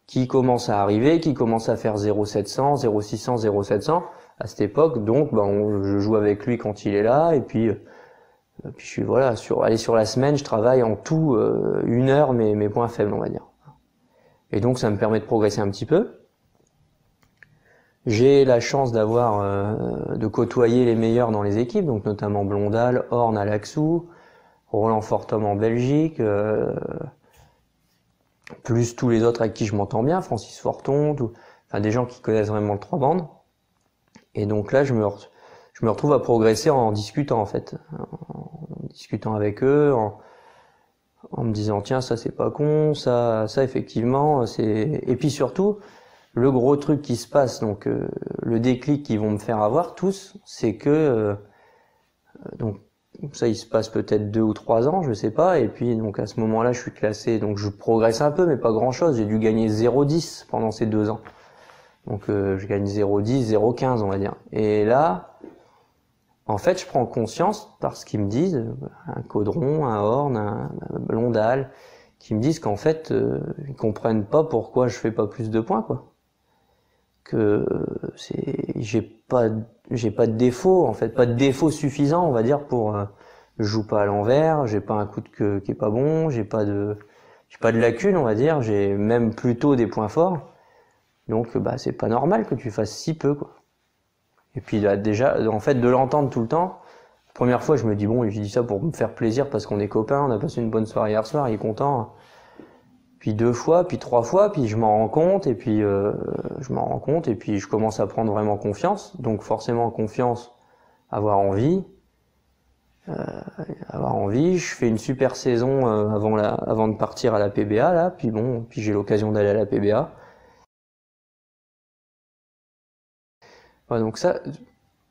qui commence à arriver, qui commence à faire 0,700, 0,600, 0,700 à cette époque. Donc je joue avec lui quand il est là, et puis je suis voilà, sur la semaine, je travaille en tout 1 heure mes points faibles, on va dire. Et donc ça me permet de progresser un petit peu. J'ai la chance de côtoyer les meilleurs dans les équipes, donc notamment Blondal, Horn à Laxou, Roland Fortum en Belgique, plus tous les autres avec qui je m'entends bien, Francis Forton, enfin des gens qui connaissent vraiment le trois bandes. Et donc là, je me retrouve à progresser en discutant en fait, en discutant avec eux, en me disant tiens ça c'est pas con, ça effectivement c'est. Et puis surtout le gros truc qui se passe, donc le déclic qu'ils vont me faire avoir tous, c'est que donc ça il se passe peut-être 2 ou 3 ans, je sais pas, et puis donc à ce moment-là je suis classé, donc je progresse un peu mais pas grand-chose, j'ai dû gagner 0,10 pendant ces 2 ans. Donc je gagne 0,10, 0,15 on va dire. Et là, en fait, je prends conscience par ce qu'ils me disent, un Caudron, un Horn, un Blondal, qui me disent qu'en fait, ils comprennent pas pourquoi je fais pas plus de points, quoi. Que j'ai pas de défaut, en fait, pas de défaut suffisant, on va dire, pour je joue pas à l'envers, j'ai pas un coup de queue qui est pas bon, j'ai pas de lacunes, on va dire, j'ai même plutôt des points forts. Donc bah c'est pas normal que tu fasses si peu, quoi. Et puis là déjà en fait de l'entendre tout le temps, la première fois je me dis bon, je dis ça pour me faire plaisir parce qu'on est copains, on a passé une bonne soirée hier soir, il est content. Puis 2 fois, puis 3 fois, puis je m'en rends compte et puis je commence à prendre vraiment confiance. Donc forcément confiance, avoir envie, je fais une super saison avant de partir à la PBA là, puis j'ai l'occasion d'aller à la PBA. Ouais, donc ça,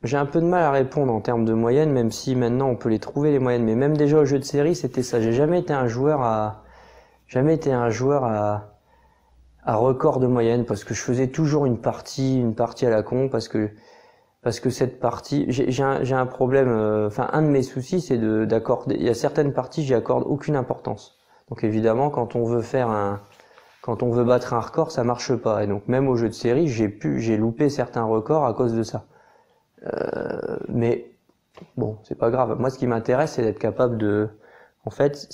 j'ai un peu de mal à répondre en termes de moyenne, même si maintenant on peut les trouver les moyennes. Mais même déjà au jeu de série, c'était ça. J'ai jamais été un joueur à record de moyenne parce que je faisais toujours une partie à la con parce que cette partie, j'ai un problème. Enfin, un de mes soucis, c'est d'accorder. Il y a certaines parties, j'y accorde aucune importance. Donc évidemment, quand on veut battre un record, ça marche pas. Et donc même au jeu de série, j'ai loupé certains records à cause de ça. Mais bon, c'est pas grave. Moi, ce qui m'intéresse, c'est d'être capable en fait,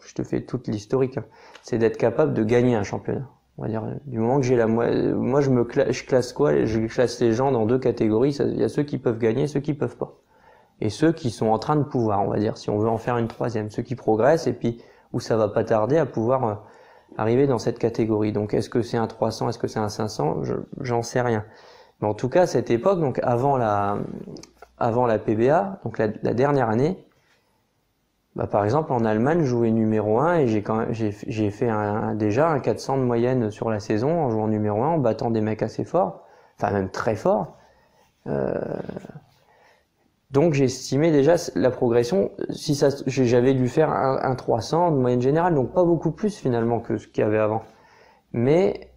je te fais toute l'historique, hein. C'est d'être capable de gagner un championnat. On va dire, du moment que j'ai moi, je classe quoi? Je classe les gens dans 2 catégories. Il y a ceux qui peuvent gagner, ceux qui peuvent pas. Et ceux qui sont en train de pouvoir, on va dire, si on veut en faire une 3e. Ceux qui progressent et puis où ça va pas tarder à pouvoir arriver dans cette catégorie. Donc est-ce que c'est un 300, est-ce que c'est un 500? J'en sais rien. Mais en tout cas, à cette époque, donc avant la PBA, donc la dernière année, bah par exemple en Allemagne, je jouais numéro 1 et j'ai fait déjà un 400 de moyenne sur la saison en jouant numéro 1, en battant des mecs assez forts, enfin même très forts. Donc j'ai estimé déjà la progression, j'avais dû faire un 300 de moyenne générale, donc pas beaucoup plus finalement que ce qu'il y avait avant. Mais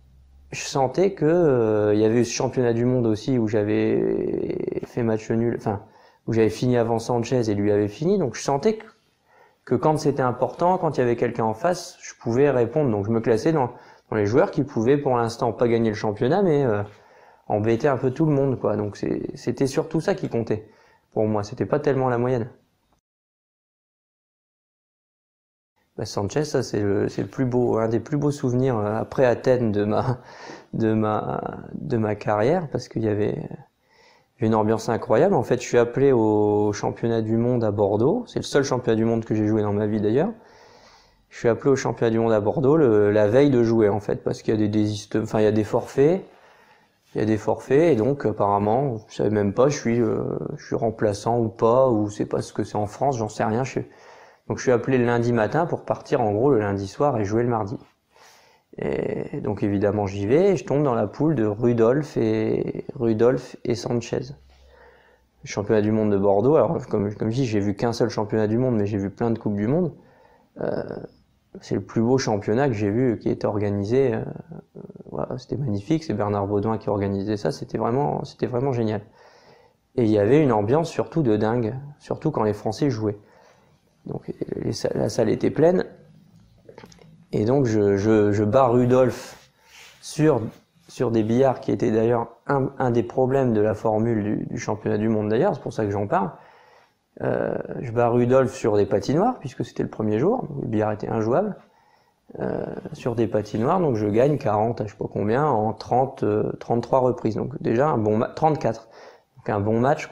je sentais que il y avait eu ce championnat du monde aussi où j'avais fait match nul, enfin où j'avais fini avant Sanchez et lui avait fini, donc je sentais que quand c'était important, quand il y avait quelqu'un en face, je pouvais répondre. Donc je me classais dans les joueurs qui pouvaient pour l'instant pas gagner le championnat, mais embêter un peu tout le monde, quoi. Donc c'était surtout ça qui comptait pour moi. C'était pas tellement la moyenne. Bah, Sanchez, ça c'est le plus beau, un des plus beaux souvenirs après Athènes de ma carrière, parce qu'il y avait une ambiance incroyable. En fait, je suis appelé au championnat du monde à Bordeaux. C'est le seul championnat du monde que j'ai joué dans ma vie d'ailleurs. Je suis appelé au championnat du monde à Bordeaux la veille de jouer en fait, parce qu'il y a il y a des forfaits. Il y a des forfaits et donc apparemment, je savais même pas, je suis remplaçant ou pas, ou c'est pas ce que c'est en France, j'en sais rien. Donc je suis appelé le lundi matin pour partir en gros le lundi soir et jouer le mardi. Et donc évidemment j'y vais et je tombe dans la poule de Rudolph et Sanchez. Le championnat du monde de Bordeaux, alors comme je dis, j'ai vu qu'un seul championnat du monde, mais j'ai vu plein de coupes du monde. C'est le plus beau championnat que j'ai vu qui est organisé. Voilà, c'était magnifique, c'est Bernard Baudouin qui organisait ça, c'était vraiment génial. Et il y avait une ambiance surtout de dingue, surtout quand les Français jouaient. Donc la salle était pleine. Et donc je bats Rudolph sur des billards qui étaient d'ailleurs un des problèmes de la formule du championnat du monde d'ailleurs, c'est pour ça que j'en parle. Je bats Rudolph sur des patinoires, puisque c'était le premier jour, le billard était injouable. Sur des patinoires, donc je gagne 40, je sais pas combien, en 33 reprises. Donc déjà un bon 34. Donc un bon match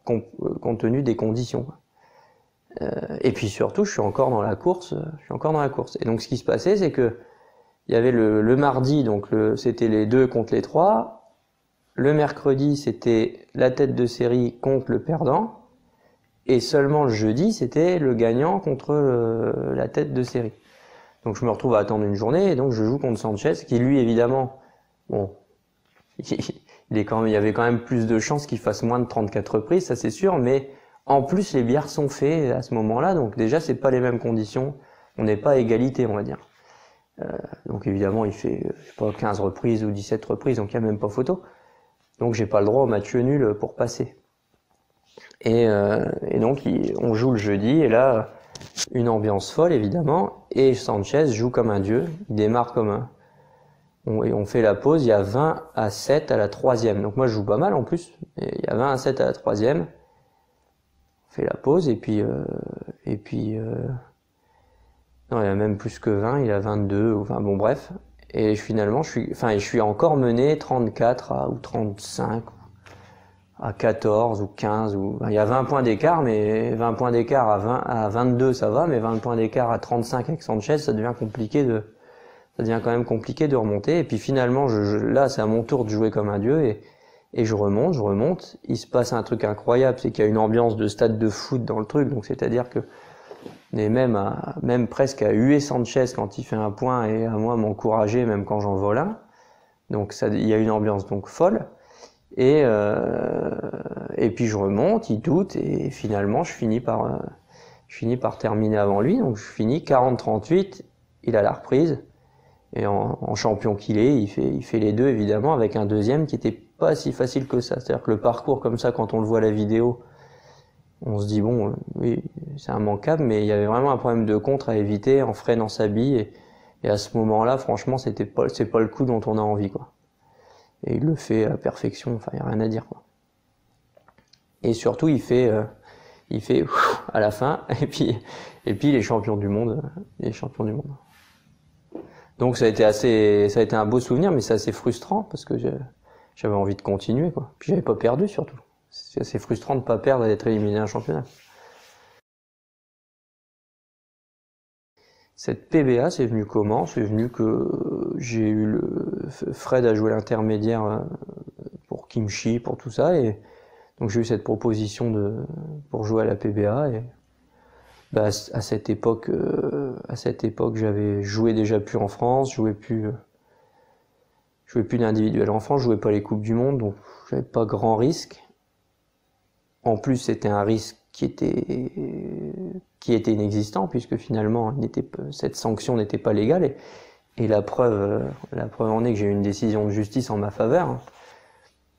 compte tenu des conditions. Et puis surtout, je suis encore dans la course. Et donc, ce qui se passait, c'est que il y avait le mardi, donc c'était les 2 contre les 3. Le mercredi, c'était la tête de série contre le perdant. Et seulement le jeudi, c'était le gagnant contre la tête de série. Donc je me retrouve à attendre une journée, et donc je joue contre Sanchez, qui lui, évidemment, bon, il y avait quand même plus de chances qu'il fasse moins de 34 reprises, ça c'est sûr, mais en plus les billards sont faits à ce moment-là, donc déjà c'est pas les mêmes conditions, on n'est pas à égalité, on va dire. Donc évidemment il fait, je sais pas, 15 reprises ou 17 reprises, donc il n'y a même pas photo. Donc j'ai pas le droit au match nul pour passer. Et donc on joue le jeudi, et là, une ambiance folle évidemment, et Sanchez joue comme un dieu, il démarre comme un... On fait la pause, il y a 20-7 à la 3e. Donc moi je joue pas mal en plus, et il y a 20-7 à la 3e. On fait la pause, et puis non, il y a même plus que 20, il a 22, enfin bon bref. Et finalement, je suis encore mené 34 ou 35, à 14 ou 15, il y a 20 points d'écart, mais 20 points d'écart à 22, ça va, mais 20 points d'écart à 35 avec Sanchez, ça devient quand même compliqué de remonter. Et puis finalement, là, c'est à mon tour de jouer comme un dieu, et je remonte. Il se passe un truc incroyable, c'est qu'il y a une ambiance de stade de foot dans le truc, donc c'est-à-dire que on est même presque à huer Sanchez quand il fait un point, et à moi m'encourager même quand j'en vole un. Donc il y a une ambiance donc folle. Et puis je remonte, il doute, et finalement je finis par terminer avant lui. Donc je finis 40-38, il a la reprise, et en champion qu'il est, il fait les deux évidemment, avec un deuxième qui était pas si facile que ça. C'est-à-dire que le parcours comme ça, quand on le voit à la vidéo, on se dit bon, oui, c'est immanquable, mais il y avait vraiment un problème de contre à éviter en freinant sa bille, et à ce moment-là, franchement, c'est pas le coup dont on a envie, quoi. Et il le fait à perfection, enfin il y a rien à dire, quoi. Et surtout il fait à la fin, et puis il est champion du monde, Donc ça a été un beau souvenir, mais c'est assez frustrant parce que j'avais envie de continuer, quoi. Puis j'avais pas perdu surtout. C'est assez frustrant de pas perdre et d'être éliminé d'un championnat. Cette PBA, c'est venu comment? C'est venu que j'ai eu Fred a joué l'intermédiaire pour Kimchi, pour tout ça, et donc j'ai eu cette proposition pour jouer à la PBA, et à cette époque, j'avais joué déjà plus en France, jouais plus d'individuel en France, je jouais pas les Coupes du Monde, donc j'avais pas grand risque. En plus, c'était un risque qui était inexistant, puisque finalement, cette sanction n'était pas légale, et la preuve en est que j'ai eu une décision de justice en ma faveur.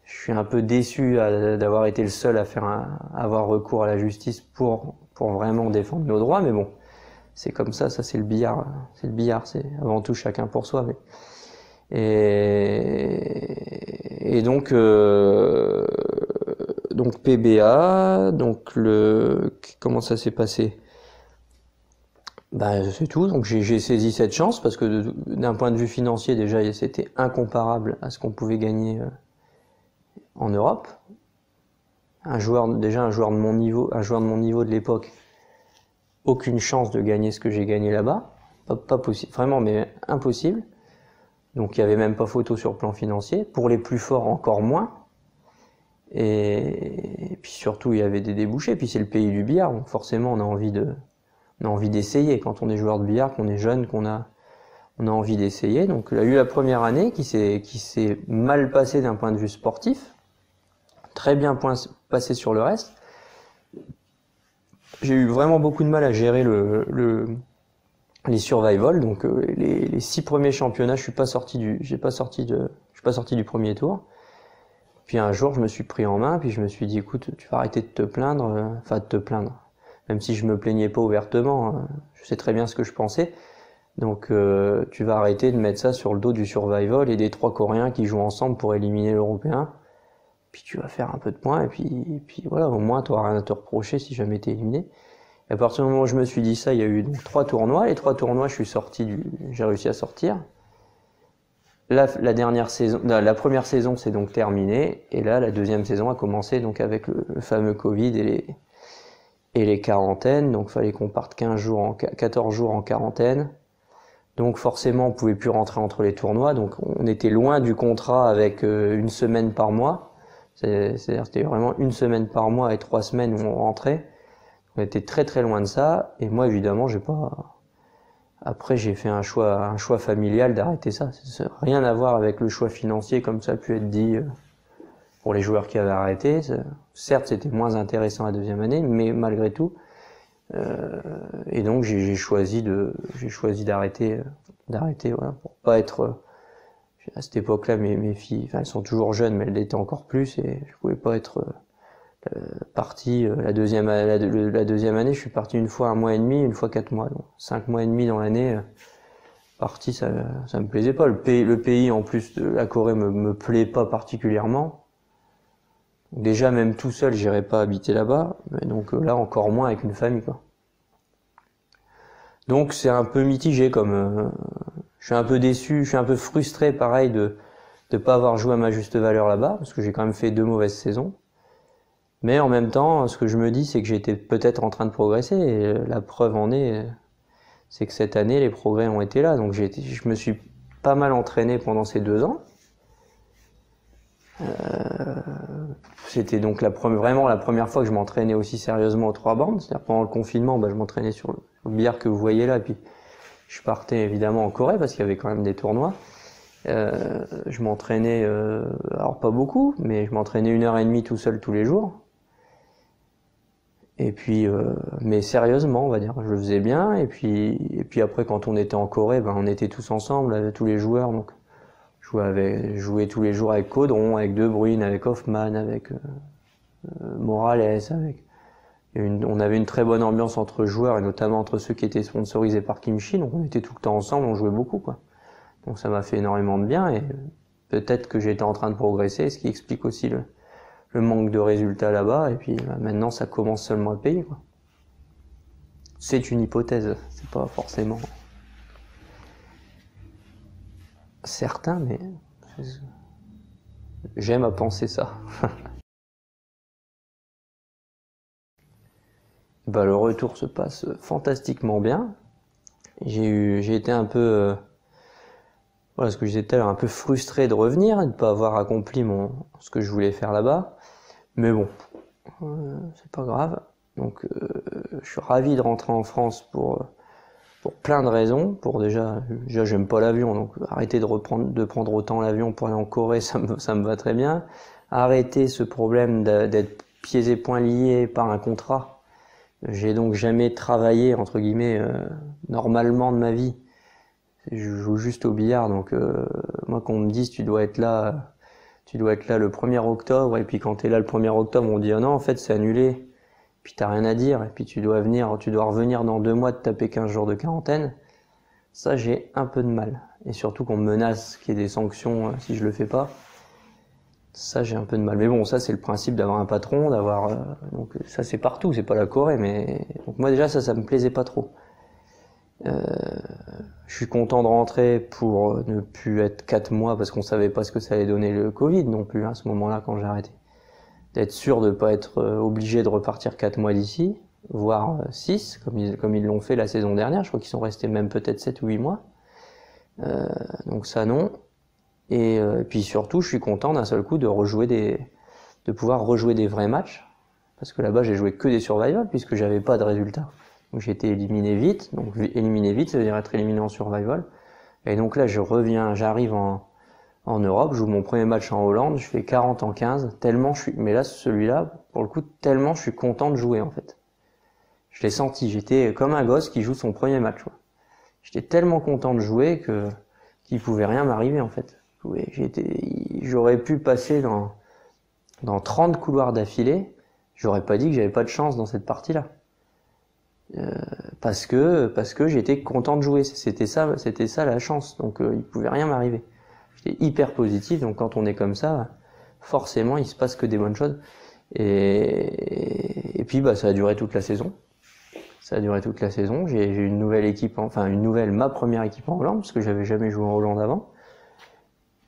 Je suis un peu déçu d'avoir été le seul à avoir recours à la justice pour vraiment défendre nos droits, mais bon, c'est comme ça c'est le billard, c'est avant tout chacun pour soi, et donc PBA, comment ça s'est passé? C'est tout. Donc j'ai saisi cette chance parce que d'un point de vue financier, déjà, c'était incomparable à ce qu'on pouvait gagner en Europe. Un joueur de mon niveau de l'époque, aucune chance de gagner ce que j'ai gagné là-bas. Pas possible, vraiment, mais impossible. Donc il y avait même pas photo sur le plan financier. Pour les plus forts, encore moins. Et puis surtout, il y avait des débouchés. Puis c'est le pays du billard, donc forcément, on a envie d'essayer. Quand on est joueur de billard, qu'on est jeune, on a envie d'essayer. Donc il y a eu la première année qui s'est mal passée d'un point de vue sportif. Très bien passé sur le reste. J'ai eu vraiment beaucoup de mal à gérer les survival. Donc les 6 premiers championnats, je suis pas sorti du premier tour. Puis un jour, je me suis pris en main, puis je me suis dit, écoute, tu vas arrêter de te plaindre, même si je me plaignais pas ouvertement, je sais très bien ce que je pensais. Donc tu vas arrêter de mettre ça sur le dos du survival et des 3 Coréens qui jouent ensemble pour éliminer l'Européen. Puis tu vas faire un peu de points, et puis voilà, au moins tu n'auras rien à te reprocher si jamais t'es éliminé. Et à partir du moment où je me suis dit ça, il y a eu donc 3 tournois. Les 3 tournois, j'ai réussi à sortir. La première saison s'est donc terminée, et là la deuxième saison a commencé donc avec le fameux Covid et les quarantaines, donc fallait qu'on parte 14 jours en quarantaine. Donc forcément, on pouvait plus rentrer entre les tournois, donc on était loin du contrat avec une semaine par mois. C'est-à-dire c'était vraiment une semaine par mois et 3 semaines où on rentrait. On était très très loin de ça, et moi évidemment, j'ai pas. Après, j'ai fait un choix familial d'arrêter ça. Ça n'a rien à voir avec le choix financier, comme ça a pu être dit pour les joueurs qui avaient arrêté. Certes, c'était moins intéressant la deuxième année, mais malgré tout. Et donc, j'ai choisi d'arrêter, voilà, pour pas être. À cette époque-là, mes filles, enfin, elles sont toujours jeunes, mais elles l'étaient encore plus, et je pouvais pas être parti la deuxième année. Je suis parti une fois 1 mois et demi, une fois 4 mois, donc 5 mois et demi dans l'année. Parti, ça me plaisait pas. Le pays en plus de la Corée me plaît pas particulièrement. Déjà, même tout seul, j'irais pas habiter là-bas, mais donc là encore moins avec une famille, quoi. Donc c'est un peu mitigé, comme je suis un peu déçu, je suis un peu frustré, pareil, de pas avoir joué à ma juste valeur là-bas, parce que j'ai quand même fait 2 mauvaises saisons. Mais en même temps, ce que je me dis, c'est que j'étais peut-être en train de progresser, et la preuve en est, c'est que cette année, les progrès ont été là. Donc je me suis pas mal entraîné pendant ces 2 ans. C'était donc vraiment la première fois que je m'entraînais aussi sérieusement aux 3 bandes. C'est-à-dire pendant le confinement, je m'entraînais sur le billard que vous voyez là, puis je partais évidemment en Corée parce qu'il y avait quand même des tournois. Je m'entraînais, alors pas beaucoup, mais je m'entraînais 1h30 tout seul tous les jours. Et puis, mais sérieusement, on va dire, je le faisais bien. Et puis après, quand on était en Corée, on était tous ensemble, avec tous les joueurs. Donc, je jouais tous les jours avec Caudron, avec De Bruyne, avec Hoffman, avec Morales, on avait une très bonne ambiance entre joueurs, et notamment entre ceux qui étaient sponsorisés par Kimchi. Donc, on était tout le temps ensemble, on jouait beaucoup, quoi. Donc, ça m'a fait énormément de bien, et peut-être que j'étais en train de progresser, ce qui explique aussi le manque de résultats là-bas, et puis maintenant ça commence seulement à payer, quoi. C'est une hypothèse, c'est pas forcément certain, mais j'aime à penser ça. Le retour se passe fantastiquement bien. J'ai été un peu, voilà, ce que je disais tout à l'heure, un peu frustré de revenir et de pas avoir accompli ce que je voulais faire là-bas. Mais bon, c'est pas grave. Donc, je suis ravi de rentrer en France pour plein de raisons. Déjà, j'aime pas l'avion, donc arrêter de prendre autant l'avion pour aller en Corée, ça me va très bien. Arrêter ce problème d'être pieds et poings liés par un contrat. J'ai donc jamais travaillé, entre guillemets, normalement de ma vie. Je joue juste au billard, donc moi, qu'on me dise tu dois être là le 1er octobre, et puis quand t'es là le 1er octobre, on dit oh non, en fait c'est annulé, puis t'as rien à dire, et puis tu dois revenir dans 2 mois de taper 15 jours de quarantaine. Ça, j'ai un peu de mal. Et surtout qu'on me menace qu'il y ait des sanctions si je le fais pas. Ça, j'ai un peu de mal. Mais bon, ça, c'est le principe d'avoir un patron, donc ça, c'est partout, c'est pas la Corée, mais donc moi déjà, ça me plaisait pas trop. Je suis content de rentrer pour ne plus être 4 mois, parce qu'on savait pas ce que ça allait donner le Covid non plus, à ce moment-là, quand j'ai arrêté. D'être sûr de pas être obligé de repartir 4 mois d'ici, voire 6, comme ils l'ont fait la saison dernière. Je crois qu'ils sont restés même peut-être 7 ou 8 mois. Donc ça, non. Et puis surtout, je suis content d'un seul coup de pouvoir rejouer des vrais matchs, parce que là-bas, j'ai joué que des survival, puisque j'avais pas de résultats. Donc j'ai été éliminé vite. Donc éliminé vite, ça veut dire être éliminé en survival. Et donc là, j'arrive en Europe, je joue mon premier match en Hollande, je fais 40 en 15, mais là, celui-là, pour le coup, tellement je suis content de jouer, en fait. Je l'ai senti, j'étais comme un gosse qui joue son premier match, quoi. J'étais tellement content de jouer qu'il pouvait rien m'arriver, en fait. J'aurais pu passer dans 30 couloirs d'affilée, j'aurais pas dit que j'avais pas de chance dans cette partie-là. Parce que j'étais content de jouer, c'était ça la chance, donc il pouvait rien m'arriver. J'étais hyper positif, donc quand on est comme ça, forcément il se passe que des bonnes choses. Et puis ça a duré toute la saison. J'ai eu une nouvelle équipe, ma première équipe en Hollande, parce que j'avais jamais joué en Hollande avant,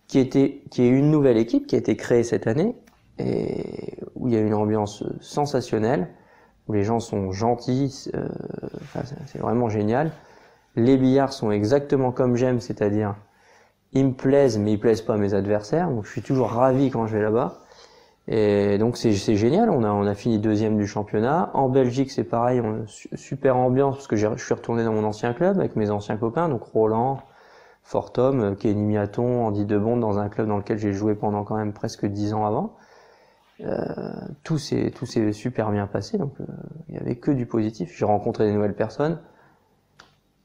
qui est une nouvelle équipe qui a été créée cette année, et où il y a une ambiance sensationnelle. où les gens sont gentils, enfin, c'est vraiment génial. Les billards sont exactement comme j'aime, c'est-à-dire ils me plaisent, mais ils plaisent pas à mes adversaires, donc je suis toujours ravi quand je vais là-bas. Et donc c'est génial, on a fini deuxième du championnat. En Belgique c'est pareil, super ambiance parce que je suis retourné dans mon ancien club avec mes anciens copains, donc Roland, Fortum, Kenny Miaton, Andy Debond, dans un club dans lequel j'ai joué pendant quand même presque 10 ans avant. Tout s'est super bien passé, donc il y avait que du positif. J'ai rencontré des nouvelles personnes,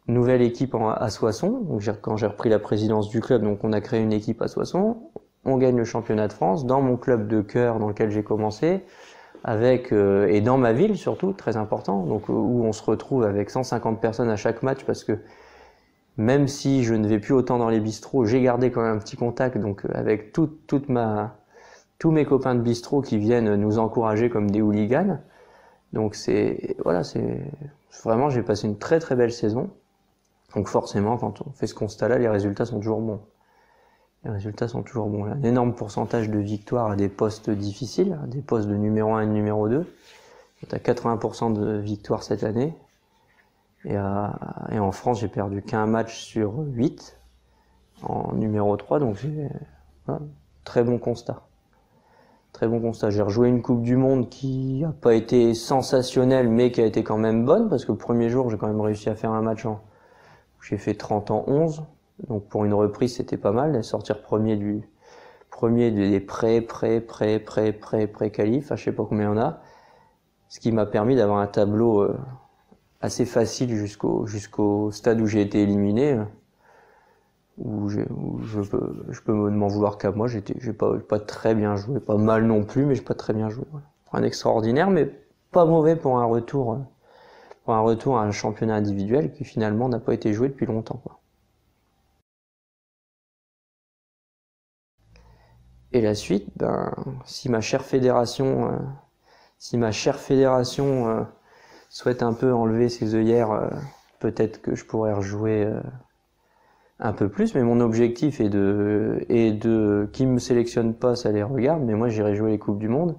nouvelle équipe à Soissons. Donc quand j'ai repris la présidence du club, donc on a créé une équipe à Soissons. On gagne le championnat de France dans mon club de cœur dans lequel j'ai commencé, avec et dans ma ville surtout, très important, donc où on se retrouve avec 150 personnes à chaque match parce que même si je ne vais plus autant dans les bistrots, j'ai gardé quand même un petit contact donc avec tous mes copains de bistrot qui viennent nous encourager comme des hooligans. Donc c'est vraiment j'ai passé une très très belle saison. Donc forcément quand on fait ce constat-là, les résultats sont toujours bons. Les résultats sont toujours bons. Il y a un énorme pourcentage de victoires à des postes difficiles, à des postes de numéro 1 et de numéro 2. On a 80% de victoires cette année. Et en France, j'ai perdu qu'un match sur 8 en numéro 3. Donc c'est très bon constat. Très bon constat. J'ai rejoué une Coupe du Monde qui n'a pas été sensationnelle, mais qui a été quand même bonne, parce que le premier jour, j'ai quand même réussi à faire un match où j'ai fait 30 en 11. Donc pour une reprise, c'était pas mal, de sortir premier des pré-qualifs, je sais pas combien on a. Ce qui m'a permis d'avoir un tableau assez facile jusqu'au stade où j'ai été éliminé, où je peux m'en vouloir qu'à moi, j'ai pas très bien joué, pas mal non plus, mais j'ai pas très bien joué. Voilà. Un extraordinaire, mais pas mauvais pour un retour à un championnat individuel qui finalement n'a pas été joué depuis longtemps, quoi. Et la suite, si ma chère fédération souhaite un peu enlever ses œillères, peut-être que je pourrais rejouer un peu plus. Mais mon objectif est de qui me sélectionne pas, ça les regarde. Mais moi, j'irai jouer les Coupes du Monde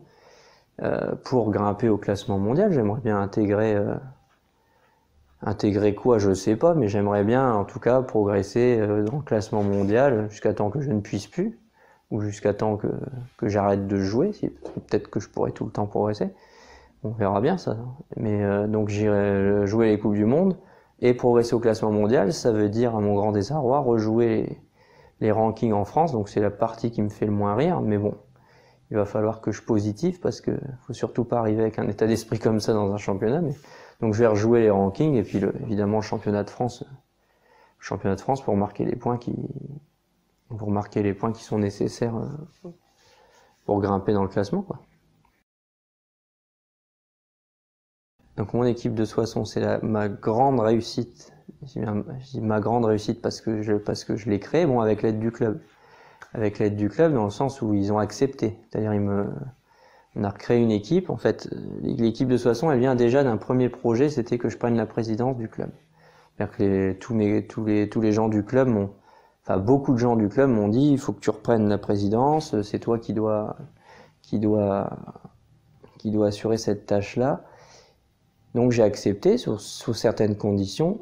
pour grimper au classement mondial. J'aimerais bien intégrer quoi, je sais pas, mais j'aimerais bien en tout cas progresser dans le classement mondial jusqu'à temps que je ne puisse plus, ou jusqu'à temps que j'arrête de jouer, peut-être que je pourrais tout le temps progresser. On verra bien ça. Mais donc j'irai jouer les Coupes du Monde et progresser au classement mondial, ça veut dire à mon grand désarroi rejouer les rankings en France, donc c'est la partie qui me fait le moins rire, mais bon, il va falloir que je positive parce que faut surtout pas arriver avec un état d'esprit comme ça dans un championnat. Donc je vais rejouer les rankings et puis évidemment le championnat de France pour marquer les points qui sont nécessaires pour grimper dans le classement, quoi. Donc mon équipe de Soissons, c'est ma grande réussite. Je dis ma grande réussite parce que je l'ai créée, bon, avec l'aide du club. Avec l'aide du club dans le sens où ils ont accepté. C'est-à-dire on a recréé une équipe. En fait, l'équipe de Soissons, elle vient déjà d'un premier projet, c'était que je prenne la présidence du club. C'est-à-dire que tous les gens du club beaucoup de gens du club m'ont dit, il faut que tu reprennes la présidence, c'est toi qui dois assurer cette tâche-là. Donc j'ai accepté sous certaines conditions,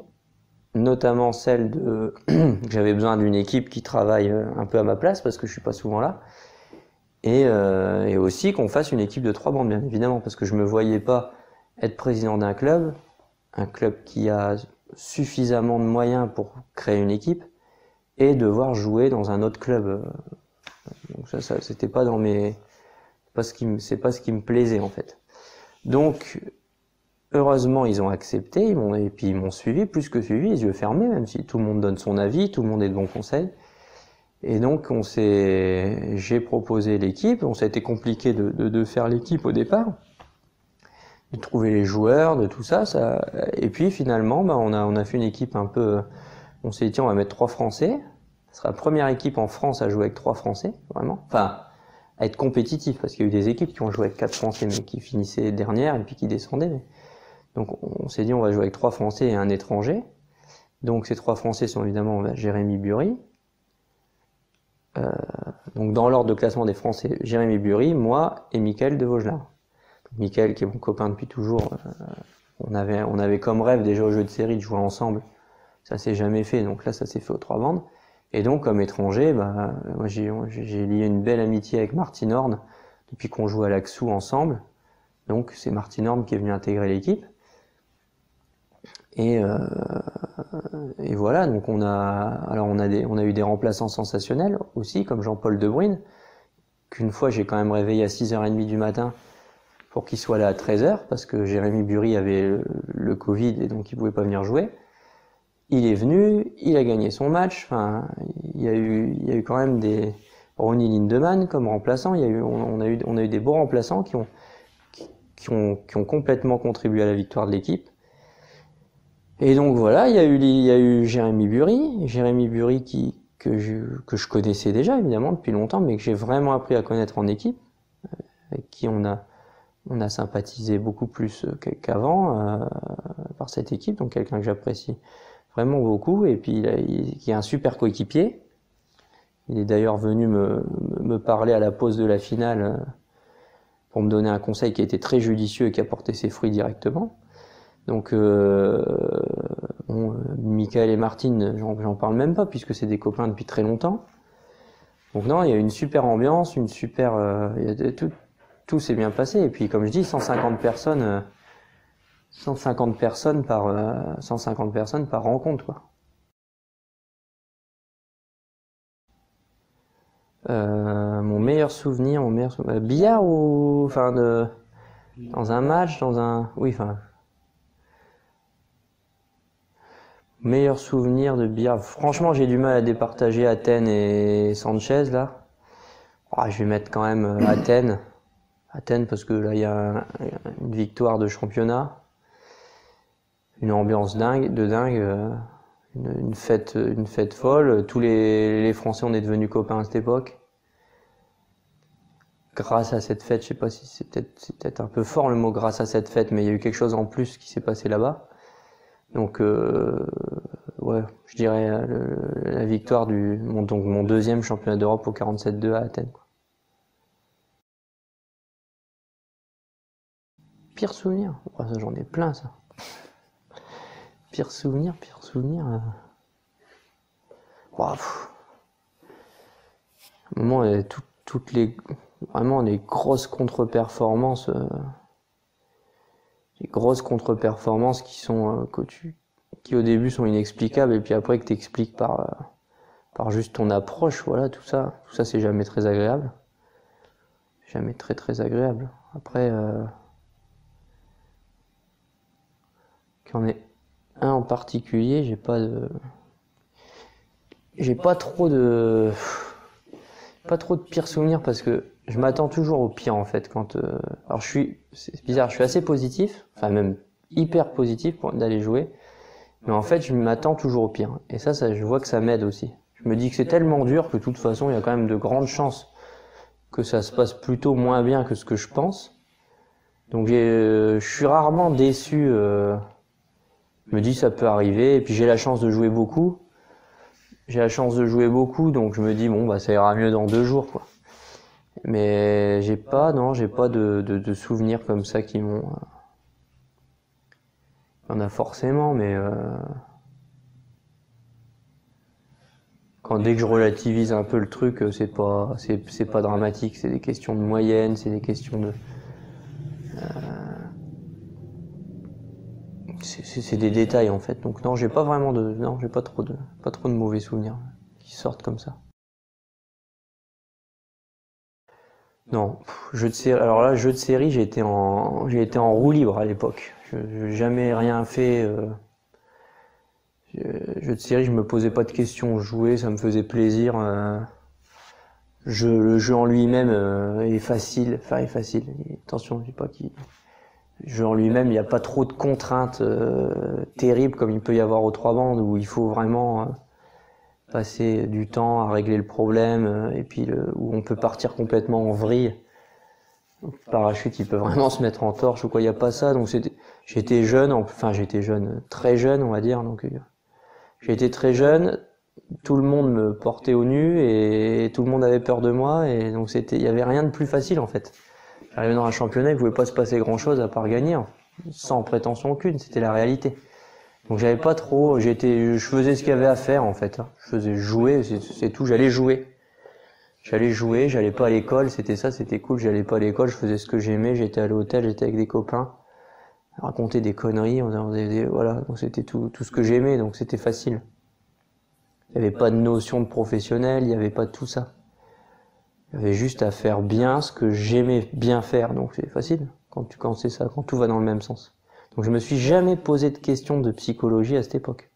notamment celle que j'avais besoin d'une équipe qui travaille un peu à ma place parce que je suis pas souvent là, et aussi qu'on fasse une équipe de 3 bandes, bien évidemment, parce que je me voyais pas être président d'un club, un club qui a suffisamment de moyens pour créer une équipe, et devoir jouer dans un autre club. Donc ça c'était pas c'est pas ce qui me plaisait en fait. Donc heureusement ils ont accepté, et puis ils m'ont suivi, plus que suivi, les yeux fermés, même si tout le monde donne son avis, tout le monde est de bons conseils. Et donc j'ai proposé l'équipe, ça a été compliqué de faire l'équipe au départ, de trouver les joueurs, de tout ça, et puis finalement on a fait une équipe un peu. On s'est dit, tiens, on va mettre 3 Français. Ce sera la première équipe en France à jouer avec 3 Français, vraiment. Enfin, à être compétitif, parce qu'il y a eu des équipes qui ont joué avec 4 Français, mais qui finissaient dernière et puis qui descendaient. Donc, on s'est dit, on va jouer avec 3 Français et un étranger. Donc, ces 3 Français sont évidemment Jérémy Bury. Donc, dans l'ordre de classement des Français, Jérémy Bury, moi et Michael de Vaugelard. Michael, qui est mon copain depuis toujours, on avait comme rêve déjà au jeu de série de jouer ensemble. Ça s'est jamais fait, donc là ça s'est fait aux 3 bandes. Et donc comme étranger, moi j'ai lié une belle amitié avec Martin Horn depuis qu'on joue à l'Axou ensemble. Donc c'est Martin Horn qui est venu intégrer l'équipe. Et voilà, donc on a eu des remplaçants sensationnels aussi, comme Jean-Paul De Bruyne, qu'une fois j'ai quand même réveillé à 6h30 du matin pour qu'il soit là à 13h, parce que Jérémy Bury avait le Covid et donc il pouvait pas venir jouer. Il est venu, il a gagné son match. Enfin, il y a eu quand même des Ronnie Lindemann comme remplaçant. On a eu des beaux remplaçants qui ont complètement contribué à la victoire de l'équipe. Et donc voilà, il y a eu Jérémy Bury que je connaissais déjà évidemment depuis longtemps, mais que j'ai vraiment appris à connaître en équipe, avec qui on a sympathisé beaucoup plus qu'avant par cette équipe, donc quelqu'un que j'apprécie vraiment beaucoup, et puis qui est un super coéquipier. Il est d'ailleurs venu me parler à la pause de la finale pour me donner un conseil qui a été très judicieux et qui a porté ses fruits directement. Donc Michael et Martine, j'en parle même pas puisque c'est des copains depuis très longtemps. Donc non, il y a une super ambiance, tout s'est bien passé. Et puis comme je dis, 150 personnes par rencontre, quoi. Mon meilleur souvenir, billard ou dans un match, meilleur souvenir de billard. Franchement, j'ai du mal à départager Athènes et Sanchez là. Je vais mettre quand même Athènes parce que là il y a une victoire de championnat, une ambiance dingue, une fête folle. Tous les Français, on est devenus copains à cette époque. Grâce à cette fête, je sais pas si c'est peut-être un peu fort le mot grâce à cette fête, mais il y a eu quelque chose en plus qui s'est passé là-bas. Donc ouais, je dirais la victoire mon deuxième championnat d'Europe au 47-2 à Athènes, quoi. Pire souvenir, ça, j'en ai plein ça. Pire souvenir. À un moment, vraiment les grosses contre-performances. Les grosses contre-performances qui au début sont inexplicables et puis après que t'expliques par juste ton approche, voilà, tout ça c'est jamais très agréable. Jamais très très agréable. Après, qu'il y en ait un en particulier, j'ai pas trop de pires souvenirs parce que je m'attends toujours au pire en fait alors c'est bizarre, je suis assez positif, enfin même hyper positif d'aller jouer, mais en fait je m'attends toujours au pire et ça je vois que ça m'aide aussi. Je me dis que c'est tellement dur que de toute façon il y a quand même de grandes chances que ça se passe plutôt moins bien que ce que je pense. Donc je suis rarement déçu, je me dis ça peut arriver et puis j'ai la chance de jouer beaucoup. Donc je me dis bon ça ira mieux dans 2 jours, quoi. Mais j'ai pas de souvenirs comme ça qui m'ont. Il y en a forcément, mais dès que je relativise un peu le truc, c'est pas dramatique. C'est des questions de moyenne, c'est des questions de. C'est des détails en fait. Donc non, j'ai pas trop de mauvais souvenirs qui sortent comme ça. Non, jeu de série. Alors là, jeu de série, j'ai été en roue libre à l'époque. Je n'ai jamais rien fait. Jeu de série, je me posais pas de questions. Jouer, ça me faisait plaisir. Le jeu en lui-même est facile. Enfin, est facile. Attention, je dis pas qu'il. Le jeu en lui-même, il n'y a pas trop de contraintes terribles comme il peut y avoir aux 3 bandes où il faut vraiment passer du temps à régler le problème et puis où on peut partir complètement en vrille. Le parachute, il peut vraiment se mettre en torche ou quoi, il n'y a pas ça. Donc j'étais jeune, très jeune on va dire. Donc j'étais très jeune, tout le monde me portait au nu et tout le monde avait peur de moi et donc il y avait rien de plus facile en fait. J'arrivais dans un championnat, il pouvait pas se passer grand chose à part gagner, hein, sans prétention aucune, c'était la réalité. Donc j'avais pas trop, je faisais ce qu'il y avait à faire en fait. Hein. Je faisais jouer, c'est tout, j'allais jouer. J'allais pas à l'école, c'était ça, c'était cool, j'allais pas à l'école, je faisais ce que j'aimais, j'étais à l'hôtel, j'étais avec des copains, raconter des conneries, voilà, donc c'était tout ce que j'aimais, donc c'était facile. Il y avait pas de notion de professionnel, il y avait pas de tout ça. Il y avait juste à faire bien ce que j'aimais bien faire, donc c'est facile quand c'est ça, quand tout va dans le même sens. Donc je me suis jamais posé de questions de psychologie à cette époque.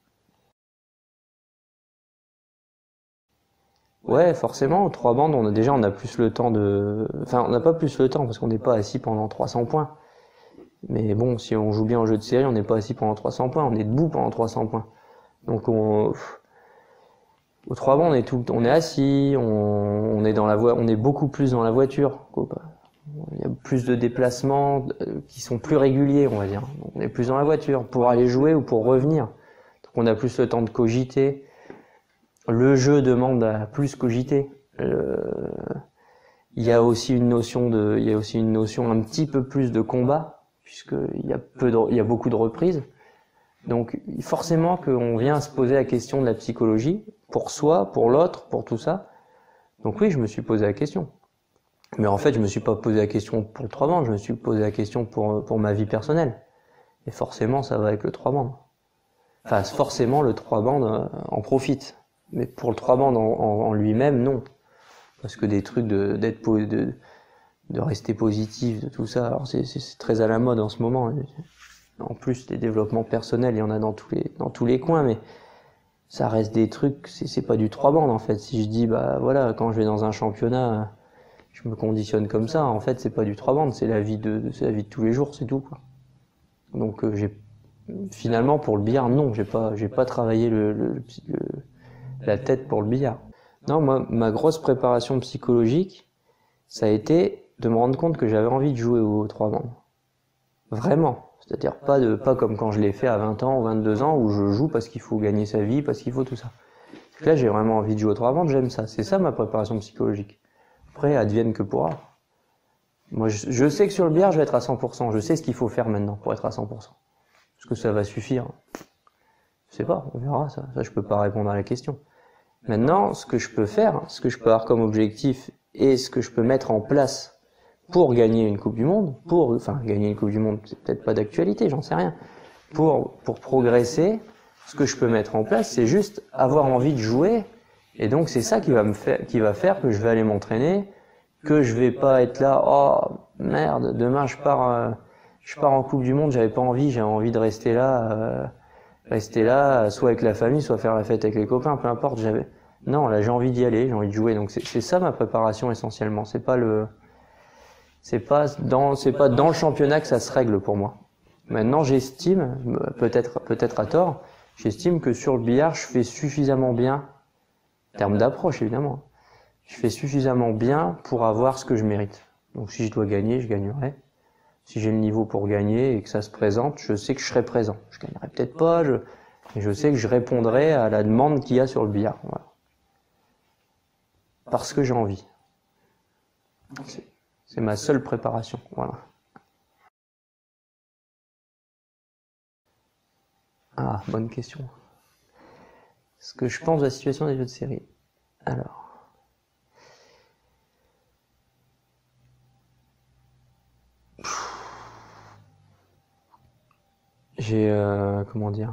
Ouais, forcément, aux 3 bandes, on a plus le temps enfin, on n'a pas plus le temps parce qu'on n'est pas assis pendant 300 points. Mais bon, si on joue bien au jeu de série, on n'est pas assis pendant 300 points, on est debout pendant 300 points. Donc aux 3 bandes, on est assis, on est on est beaucoup plus dans la voiture. Il y a plus de déplacements qui sont plus réguliers, on va dire. On est plus dans la voiture pour aller jouer ou pour revenir. Donc on a plus le temps de cogiter. Le jeu demande à plus cogiter. Il y a aussi une notion un petit peu plus de combat, puisqu'il y a beaucoup de reprises. Donc, forcément qu'on vient se poser la question de la psychologie, pour soi, pour l'autre, pour tout ça. Donc oui, je me suis posé la question. Mais en fait, je me suis pas posé la question pour le 3 bandes, je me suis posé la question pour ma vie personnelle. Et forcément, ça va avec le 3 bandes. Enfin, forcément, le 3 bandes en profite. Mais pour le 3 bandes en lui-même, non. Parce que des trucs de rester positif, de tout ça, alors c'est très à la mode en ce moment. En plus, les développements personnels, il y en a dans tous les coins, mais ça reste des trucs, c'est pas du 3 bandes en fait. Si je dis, bah voilà, quand je vais dans un championnat, je me conditionne comme ça, en fait, c'est pas du 3 bandes, c'est la vie de tous les jours, c'est tout, quoi. Donc, finalement, pour le billard, non, j'ai pas travaillé la tête pour le billard. Non, moi, ma grosse préparation psychologique, ça a été de me rendre compte que j'avais envie de jouer aux 3 bandes. Vraiment. C'est-à-dire pas comme quand je l'ai fait à 20 ans ou 22 ans où je joue parce qu'il faut gagner sa vie, parce qu'il faut tout ça. Là, j'ai vraiment envie de jouer aux 3 bandes, j'aime ça. C'est ça ma préparation psychologique. Après, advienne que pourra. Moi, je sais que sur le billard, je vais être à 100%. Je sais ce qu'il faut faire maintenant pour être à 100%. Est-ce que ça va suffire? Je sais pas, on verra ça. Ça, je peux pas répondre à la question. Maintenant, ce que je peux faire, ce que je peux avoir comme objectif et ce que je peux mettre en place pour gagner une Coupe du Monde, gagner une Coupe du Monde, c'est peut-être pas d'actualité, j'en sais rien. Pour progresser, ce que je peux mettre en place, c'est juste avoir envie de jouer. Et donc, c'est ça qui va faire que je vais aller m'entraîner, que je vais pas être là, oh, merde, demain je pars en Coupe du Monde, j'avais envie de rester là, soit avec la famille, soit faire la fête avec les copains, peu importe, non, là, j'ai envie d'y aller, j'ai envie de jouer. Donc, c'est ça ma préparation essentiellement. C'est pas dans le championnat que ça se règle pour moi. Maintenant, j'estime, peut-être à tort, j'estime que sur le billard, je fais suffisamment bien, en termes d'approche évidemment, je fais suffisamment bien pour avoir ce que je mérite. Donc si je dois gagner, je gagnerai. Si j'ai le niveau pour gagner et que ça se présente, je sais que je serai présent. Je gagnerai peut-être pas, mais je sais que je répondrai à la demande qu'il y a sur le billard. Voilà. Parce que j'ai envie. C'est ma seule préparation. Voilà. Ah, bonne question. Ce que je pense de la situation des jeux de série. Alors. J'ai, comment dire.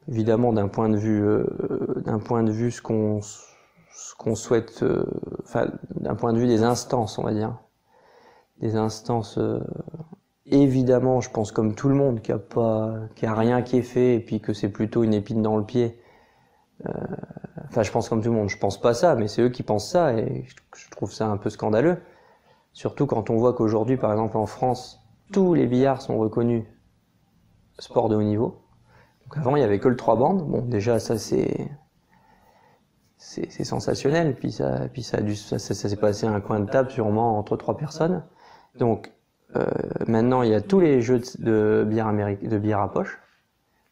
Évidemment, d'un point de vue ce qu'on souhaite, d'un point de vue des instances, on va dire. Des instances, évidemment, je pense comme tout le monde, qu'il y a rien qui est fait, et puis que c'est plutôt une épine dans le pied. Je pense comme tout le monde, je pense pas ça, mais c'est eux qui pensent ça, et je trouve ça un peu scandaleux. Surtout quand on voit qu'aujourd'hui, par exemple, en France, tous les billards sont reconnus sport de haut niveau. Donc avant, il y avait que le 3 bandes. Bon, déjà, ça, c'est sensationnel. Puis ça s'est passé à un coin de table, sûrement, entre 3 personnes. Donc, maintenant, il y a tous les jeux de billard à poche.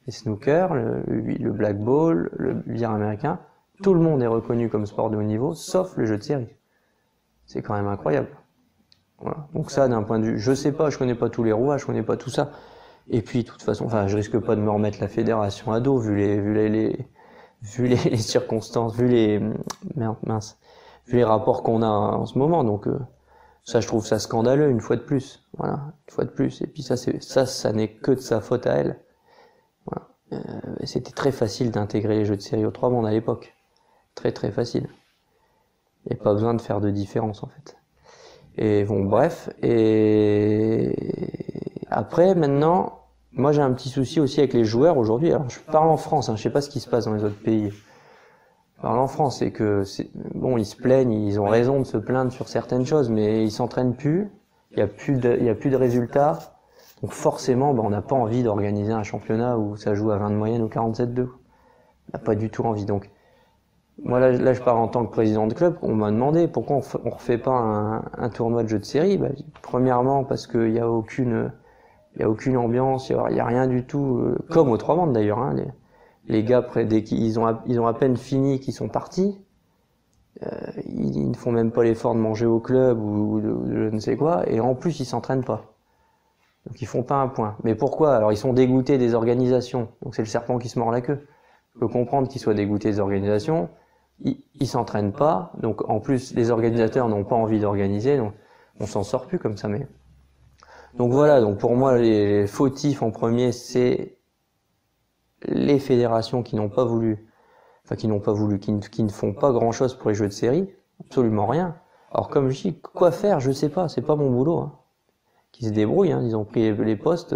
Les snooker, le blackball, le billard américain. Tout le monde est reconnu comme sport de haut niveau, sauf le jeu de série. C'est quand même incroyable. Voilà. Donc ça, d'un point de vue, je sais pas, je connais pas tous les rouages, je connais pas tout ça. Et puis, de toute façon, enfin, je risque pas de me remettre la fédération à dos, vu les circonstances, vu les rapports qu'on a en ce moment. Donc, ça, je trouve ça scandaleux, une fois de plus. Voilà, une fois de plus. Et puis ça n'est que de sa faute à elle. Voilà. C'était très facile d'intégrer les jeux de série aux 3 mondes à l'époque. Très très facile. Il n'y a pas besoin de faire de différence en fait. Et bon, bref. Et après, maintenant, moi j'ai un petit souci aussi avec les joueurs aujourd'hui. Alors je parle en France, hein, je sais pas ce qui se passe dans les autres pays. Je parle en France, c'est que bon, ils se plaignent, ils ont raison de se plaindre sur certaines choses, mais ils s'entraînent plus. Il y a plus de résultats. Donc forcément, on n'a pas envie d'organiser un championnat où ça joue à 20 de moyenne ou 47-2. On n'a pas du tout envie. Donc moi là je parle en tant que président de club. On m'a demandé pourquoi on refait pas un tournoi de jeux de série. Premièrement parce qu'il y a aucune ambiance, il y a rien du tout. Comme aux 3 mondes d'ailleurs. Hein, les gars dès qu'ils ont à peine fini, qu'ils sont partis, ils ne font même pas l'effort de manger au club ou de je ne sais quoi. Et en plus ils s'entraînent pas. Donc ils font pas un point. Mais pourquoi? Alors ils sont dégoûtés des organisations. Donc c'est le serpent qui se mord la queue. Je peux comprendre qu'ils soient dégoûtés des organisations. Ils s'entraînent pas. Donc en plus les organisateurs n'ont pas envie d'organiser. Donc on s'en sort plus comme ça. Mais donc voilà. Donc pour moi les fautifs en premier c'est les fédérations qui n'ont pas voulu, qui ne font pas grand chose pour les jeux de série. Absolument rien. Alors comme je dis, quoi faire? Je sais pas. C'est pas mon boulot. Hein. Qui se débrouillent, hein, ils ont pris les postes,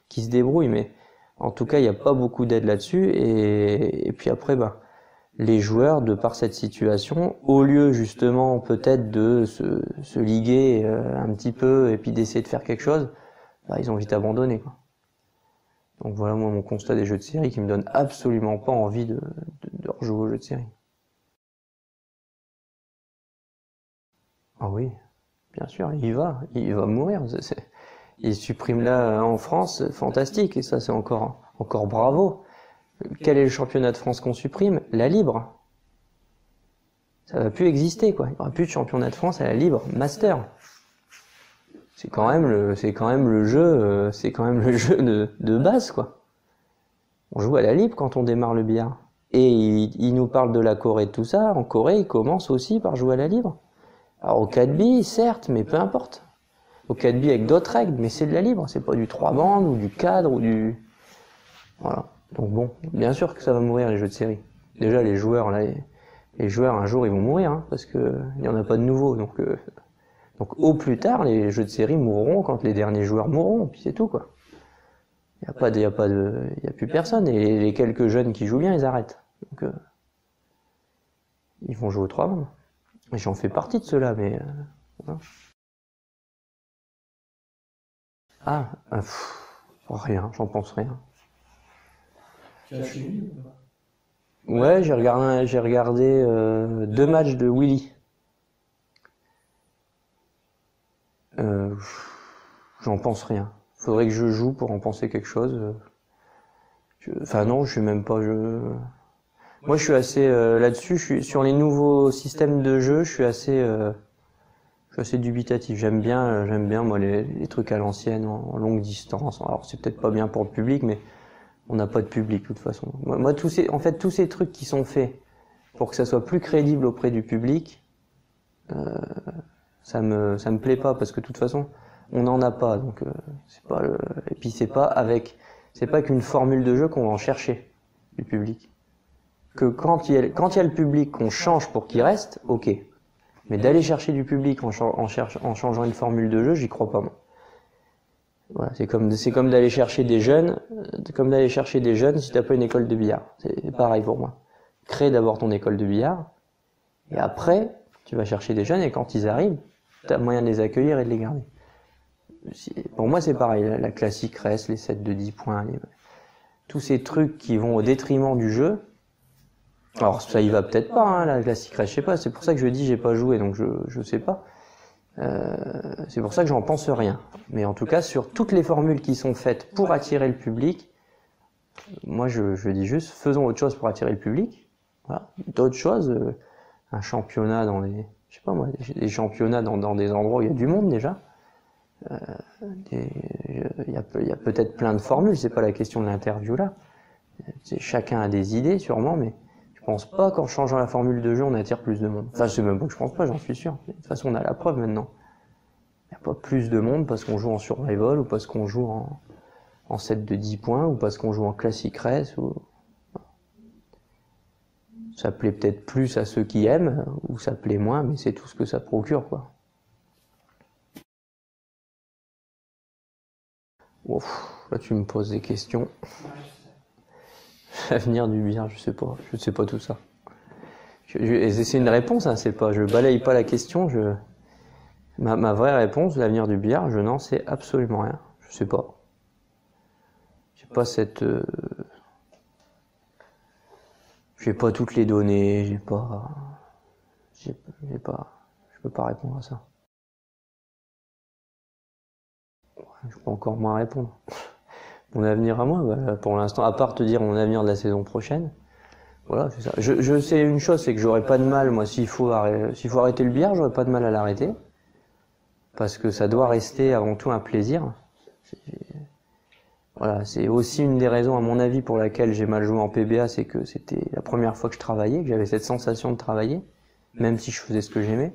qui se débrouillent, mais en tout cas il n'y a pas beaucoup d'aide là-dessus, et puis après les joueurs, de par cette situation, au lieu justement peut-être de se liguer un petit peu et puis d'essayer de faire quelque chose, ils ont vite abandonné, quoi. Donc voilà moi mon constat des jeux de série qui me donne absolument pas envie de rejouer aux jeux de série. Ah oui. Bien sûr, il va mourir. Il supprime là en France, fantastique, et ça c'est encore bravo. Quel est le championnat de France qu'on supprime? La libre. Ça va plus exister, quoi. Il n'y aura plus de championnat de France à la libre, master. C'est quand même le jeu de base, quoi. On joue à la libre quand on démarre le billard. Et il nous parle de la Corée, de tout ça. En Corée, ils commencent aussi par jouer à la libre. Alors au 4B, certes, mais peu importe. Au 4B avec d'autres règles, mais c'est de la libre, c'est pas du 3 bandes ou du cadre ou du... Voilà. Donc bon, bien sûr que ça va mourir les jeux de série. Déjà les joueurs un jour ils vont mourir, hein, parce que il y en a pas de nouveaux. Donc au plus tard, les jeux de série mourront quand les derniers joueurs mourront, puis c'est tout, quoi. Il y a plus personne, et les quelques jeunes qui jouent bien, ils arrêtent. Donc ils vont jouer aux 3 bandes. Et j'en fais partie de ceux-là, mais voilà. Rien, j'en pense rien. Tu as suivi ou pas? Ouais, j'ai regardé 2 matchs de Willy. J'en pense rien. Faudrait que je joue pour en penser quelque chose. Non, je suis même pas. Moi, je suis assez là-dessus. Je suis sur les nouveaux systèmes de jeu. Je suis assez dubitatif. J'aime bien moi les trucs à l'ancienne, en longue distance. Alors c'est peut-être pas bien pour le public, mais on n'a pas de public de toute façon. Moi tous ces trucs qui sont faits pour que ça soit plus crédible auprès du public, ça me plaît pas, parce que de toute façon on n'en a pas. Donc et puis c'est pas qu'une formule de jeu qu'on va en chercher du public. Que quand il y a le public qu'on change pour qu'il reste, ok. Mais d'aller chercher du public en changeant une formule de jeu, j'y crois pas, moi. Voilà, c'est comme d'aller chercher des jeunes, si t'as pas une école de billard. C'est pareil pour moi. Crée d'abord ton école de billard, et après, tu vas chercher des jeunes, et quand ils arrivent, t'as moyen de les accueillir et de les garder. Pour moi, c'est pareil. La classique reste, les sets de 10 points, tous ces trucs qui vont au détriment du jeu. Alors ça y va peut-être pas, hein, la classique reste, je sais pas. C'est pour ça que je dis j'ai pas joué, donc je sais pas. C'est pour ça que j'en pense rien. Mais en tout cas, sur toutes les formules qui sont faites pour attirer le public, moi je dis juste faisons autre chose pour attirer le public. Voilà. D'autres choses, un championnat je sais pas moi, des championnats dans des endroits où il y a du monde déjà. Il y a peut-être plein de formules, c'est pas la question de l'interview là. Chacun a des idées sûrement, mais je pense pas qu'en changeant la formule de jeu on attire plus de monde. Enfin, je sais même pas que je pense pas, j'en suis sûr. De toute façon, on a la preuve maintenant. Il n'y a pas plus de monde parce qu'on joue en survival ou parce qu'on joue en set de 10 points ou parce qu'on joue en classic race. Ça plaît peut-être plus à ceux qui aiment ou ça plaît moins, mais c'est tout ce que ça procure, quoi. Ouf, là tu me poses des questions. L'avenir du billard, je sais pas tout ça. C'est une réponse, hein, c'est pas, je balaye pas la question. Ma vraie réponse, l'avenir du billard, je n'en sais absolument rien. Je sais pas. J'ai pas cette, j'ai pas toutes les données, je peux pas répondre à ça. Je peux encore moins répondre. Mon avenir à moi, bah, pour l'instant, à part te dire mon avenir de la saison prochaine, voilà, c'est ça. Je sais une chose, c'est que j'aurais pas de mal, moi, s'il faut arrêter le billard, j'aurais pas de mal à l'arrêter. Parce que ça doit rester avant tout un plaisir. Voilà, c'est aussi une des raisons, à mon avis, pour laquelle j'ai mal joué en PBA, c'est que c'était la première fois que je travaillais, que j'avais cette sensation de travailler, même si je faisais ce que j'aimais.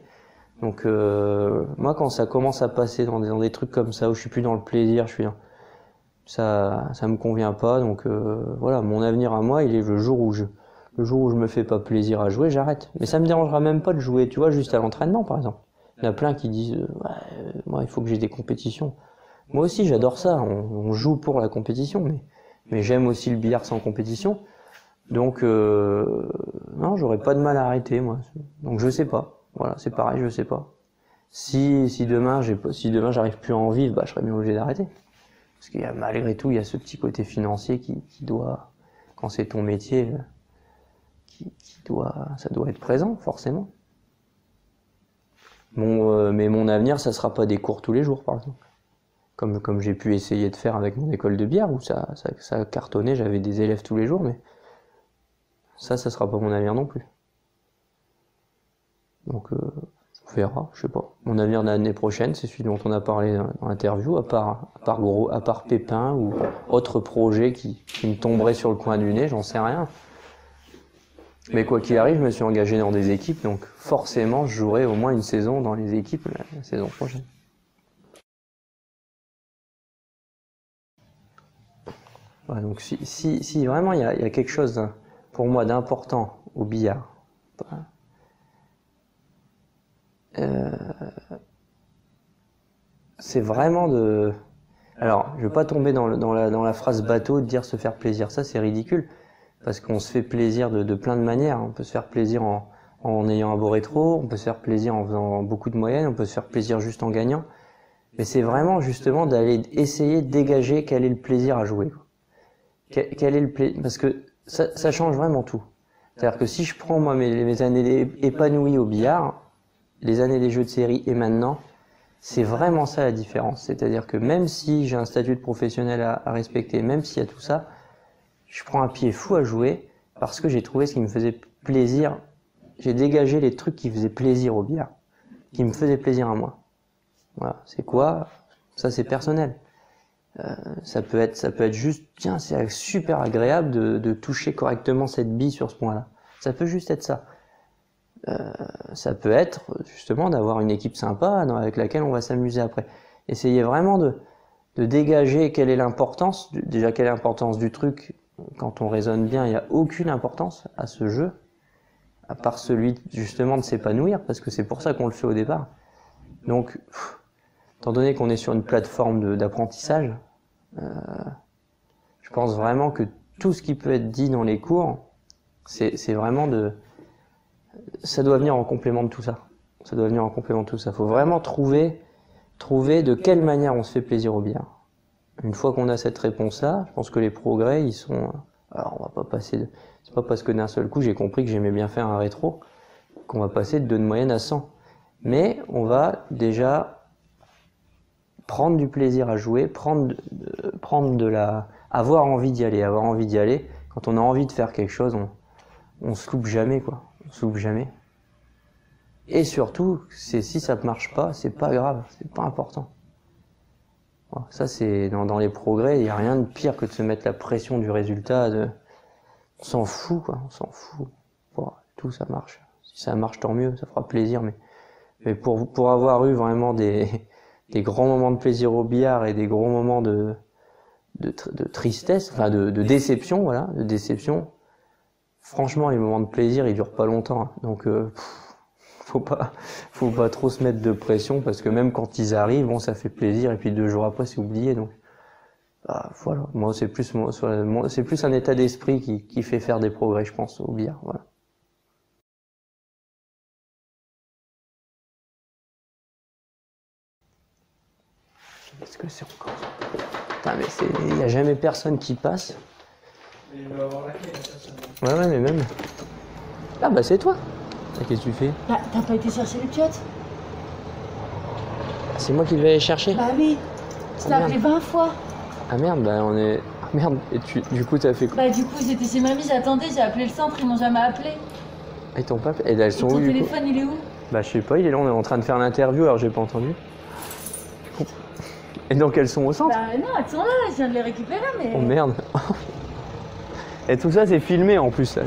Donc, moi, quand ça commence à passer dans des trucs comme ça, où je suis plus dans le plaisir, ça me convient pas. Donc, voilà, mon avenir à moi, il est le jour où je me fais pas plaisir à jouer, j'arrête. Mais ça me dérangera même pas de jouer, tu vois, juste à l'entraînement, par exemple. Il y en a plein qui disent, moi, il faut que j'ai des compétitions. Moi aussi, j'adore ça. On joue pour la compétition, mais j'aime aussi le billard sans compétition. Donc, non, j'aurais pas de mal à arrêter, moi. Donc, je sais pas. Voilà, c'est pareil, je sais pas. Si demain j'arrive plus à en vivre, bah, je serais bien obligé d'arrêter. Parce qu'il y a, malgré tout, il y a ce petit côté financier qui doit, quand c'est ton métier, ça doit être présent, forcément. Mais mon avenir, ça sera pas des cours tous les jours, par exemple. Comme j'ai pu essayer de faire avec mon école de billard, où ça cartonnait, j'avais des élèves tous les jours, mais ça sera pas mon avenir non plus. Donc, on verra, je sais pas. Mon avenir de l'année prochaine, c'est celui dont on a parlé dans l'interview, à part Pépin ou autre projet qui me tomberait sur le coin du nez, j'en sais rien. Mais quoi qu'il arrive, je me suis engagé dans des équipes, donc forcément, je jouerai au moins une saison dans les équipes la saison prochaine. Ouais, donc si vraiment il y a quelque chose pour moi d'important au billard, c'est vraiment de... Alors, je veux pas tomber dans la phrase bateau de dire se faire plaisir. Ça, c'est ridicule. Parce qu'on se fait plaisir de plein de manières. On peut se faire plaisir en ayant un beau rétro, on peut se faire plaisir en faisant beaucoup de moyennes, on peut se faire plaisir juste en gagnant. Mais c'est vraiment justement d'aller essayer de dégager quel est le plaisir à jouer. Quel est le plaisir, parce que ça change vraiment tout. C'est-à-dire que si je prends moi mes années épanouies au billard, les années des jeux de série et maintenant, c'est vraiment ça la différence. C'est-à-dire que même si j'ai un statut de professionnel à respecter, même s'il y a tout ça, je prends un pied fou à jouer parce que j'ai trouvé ce qui me faisait plaisir. J'ai dégagé les trucs qui faisaient plaisir au billard, qui me faisaient plaisir à moi. Voilà. C'est quoi? Ça, c'est personnel. Ça peut être juste, tiens, c'est super agréable de toucher correctement cette bille sur ce point-là. Ça peut juste être ça. Ça peut être justement d'avoir une équipe sympa avec laquelle on va s'amuser après. Essayez vraiment de dégager quelle est l'importance, déjà quelle est l'importance du truc. Quand on raisonne bien, il n'y a aucune importance à ce jeu, à part celui justement de s'épanouir, parce que c'est pour ça qu'on le fait au départ. Donc, étant donné qu'on est sur une plateforme d'apprentissage, je pense vraiment que tout ce qui peut être dit dans les cours, c'est vraiment ça doit venir en complément de tout ça. Ça doit venir en complément de tout ça. Faut vraiment trouver de quelle manière on se fait plaisir au billard. Une fois qu'on a cette réponse-là, je pense que les progrès, ils sont... Alors, on va pas passer... C'est pas parce que d'un seul coup, j'ai compris que j'aimais bien faire un rétro qu'on va passer de 2 de moyenne à 100. Mais on va déjà prendre du plaisir à jouer, avoir envie d'y aller. Quand on a envie de faire quelque chose, on se loupe jamais, quoi. On se loupe jamais. Et surtout, si ça ne marche pas, c'est pas grave, c'est pas important. Voilà, ça, c'est dans les progrès, il n'y a rien de pire que de se mettre la pression du résultat. On s'en fout, quoi, on s'en fout. Bon, tout ça marche. Si ça marche, tant mieux, ça fera plaisir. Mais pour avoir eu vraiment des grands moments de plaisir au billard et des gros moments de tristesse, enfin de déception, voilà, de déception. Franchement, les moments de plaisir, ils durent pas longtemps. Hein. Donc, faut pas trop se mettre de pression parce que même quand ils arrivent, bon, ça fait plaisir et puis 2 jours après, c'est oublié. Donc, voilà. Moi, c'est plus un état d'esprit qui fait faire des progrès, je pense, au billard. Voilà. Qu'est-ce que c'est encore? Putain, mais il n'y a jamais personne qui passe. Mais il va avoir la clé, la personne. Ouais, mais même. Ah, bah, c'est toi. Qu'est-ce que tu fais? Bah, t'as pas été chercher les chiottes? C'est moi qui devais aller chercher? Bah oui. Tu t'as appelé 20 fois. Ah merde, bah on est... Ah merde, et du coup t'as fait quoi? Bah du coup j'étais chez mamie, j'attendais, j'ai appelé le centre, ils m'ont jamais appelé. Ah, ils t'ont pas appelé? Et là, elles sont où? Ton du coup téléphone il est où? Bah je sais pas, il est là, on est en train de faire l'interview alors j'ai pas entendu. Et donc elles sont au centre? Bah non, elles sont là, je viens de les récupérer mais... Oh merde. Et tout ça c'est filmé en plus.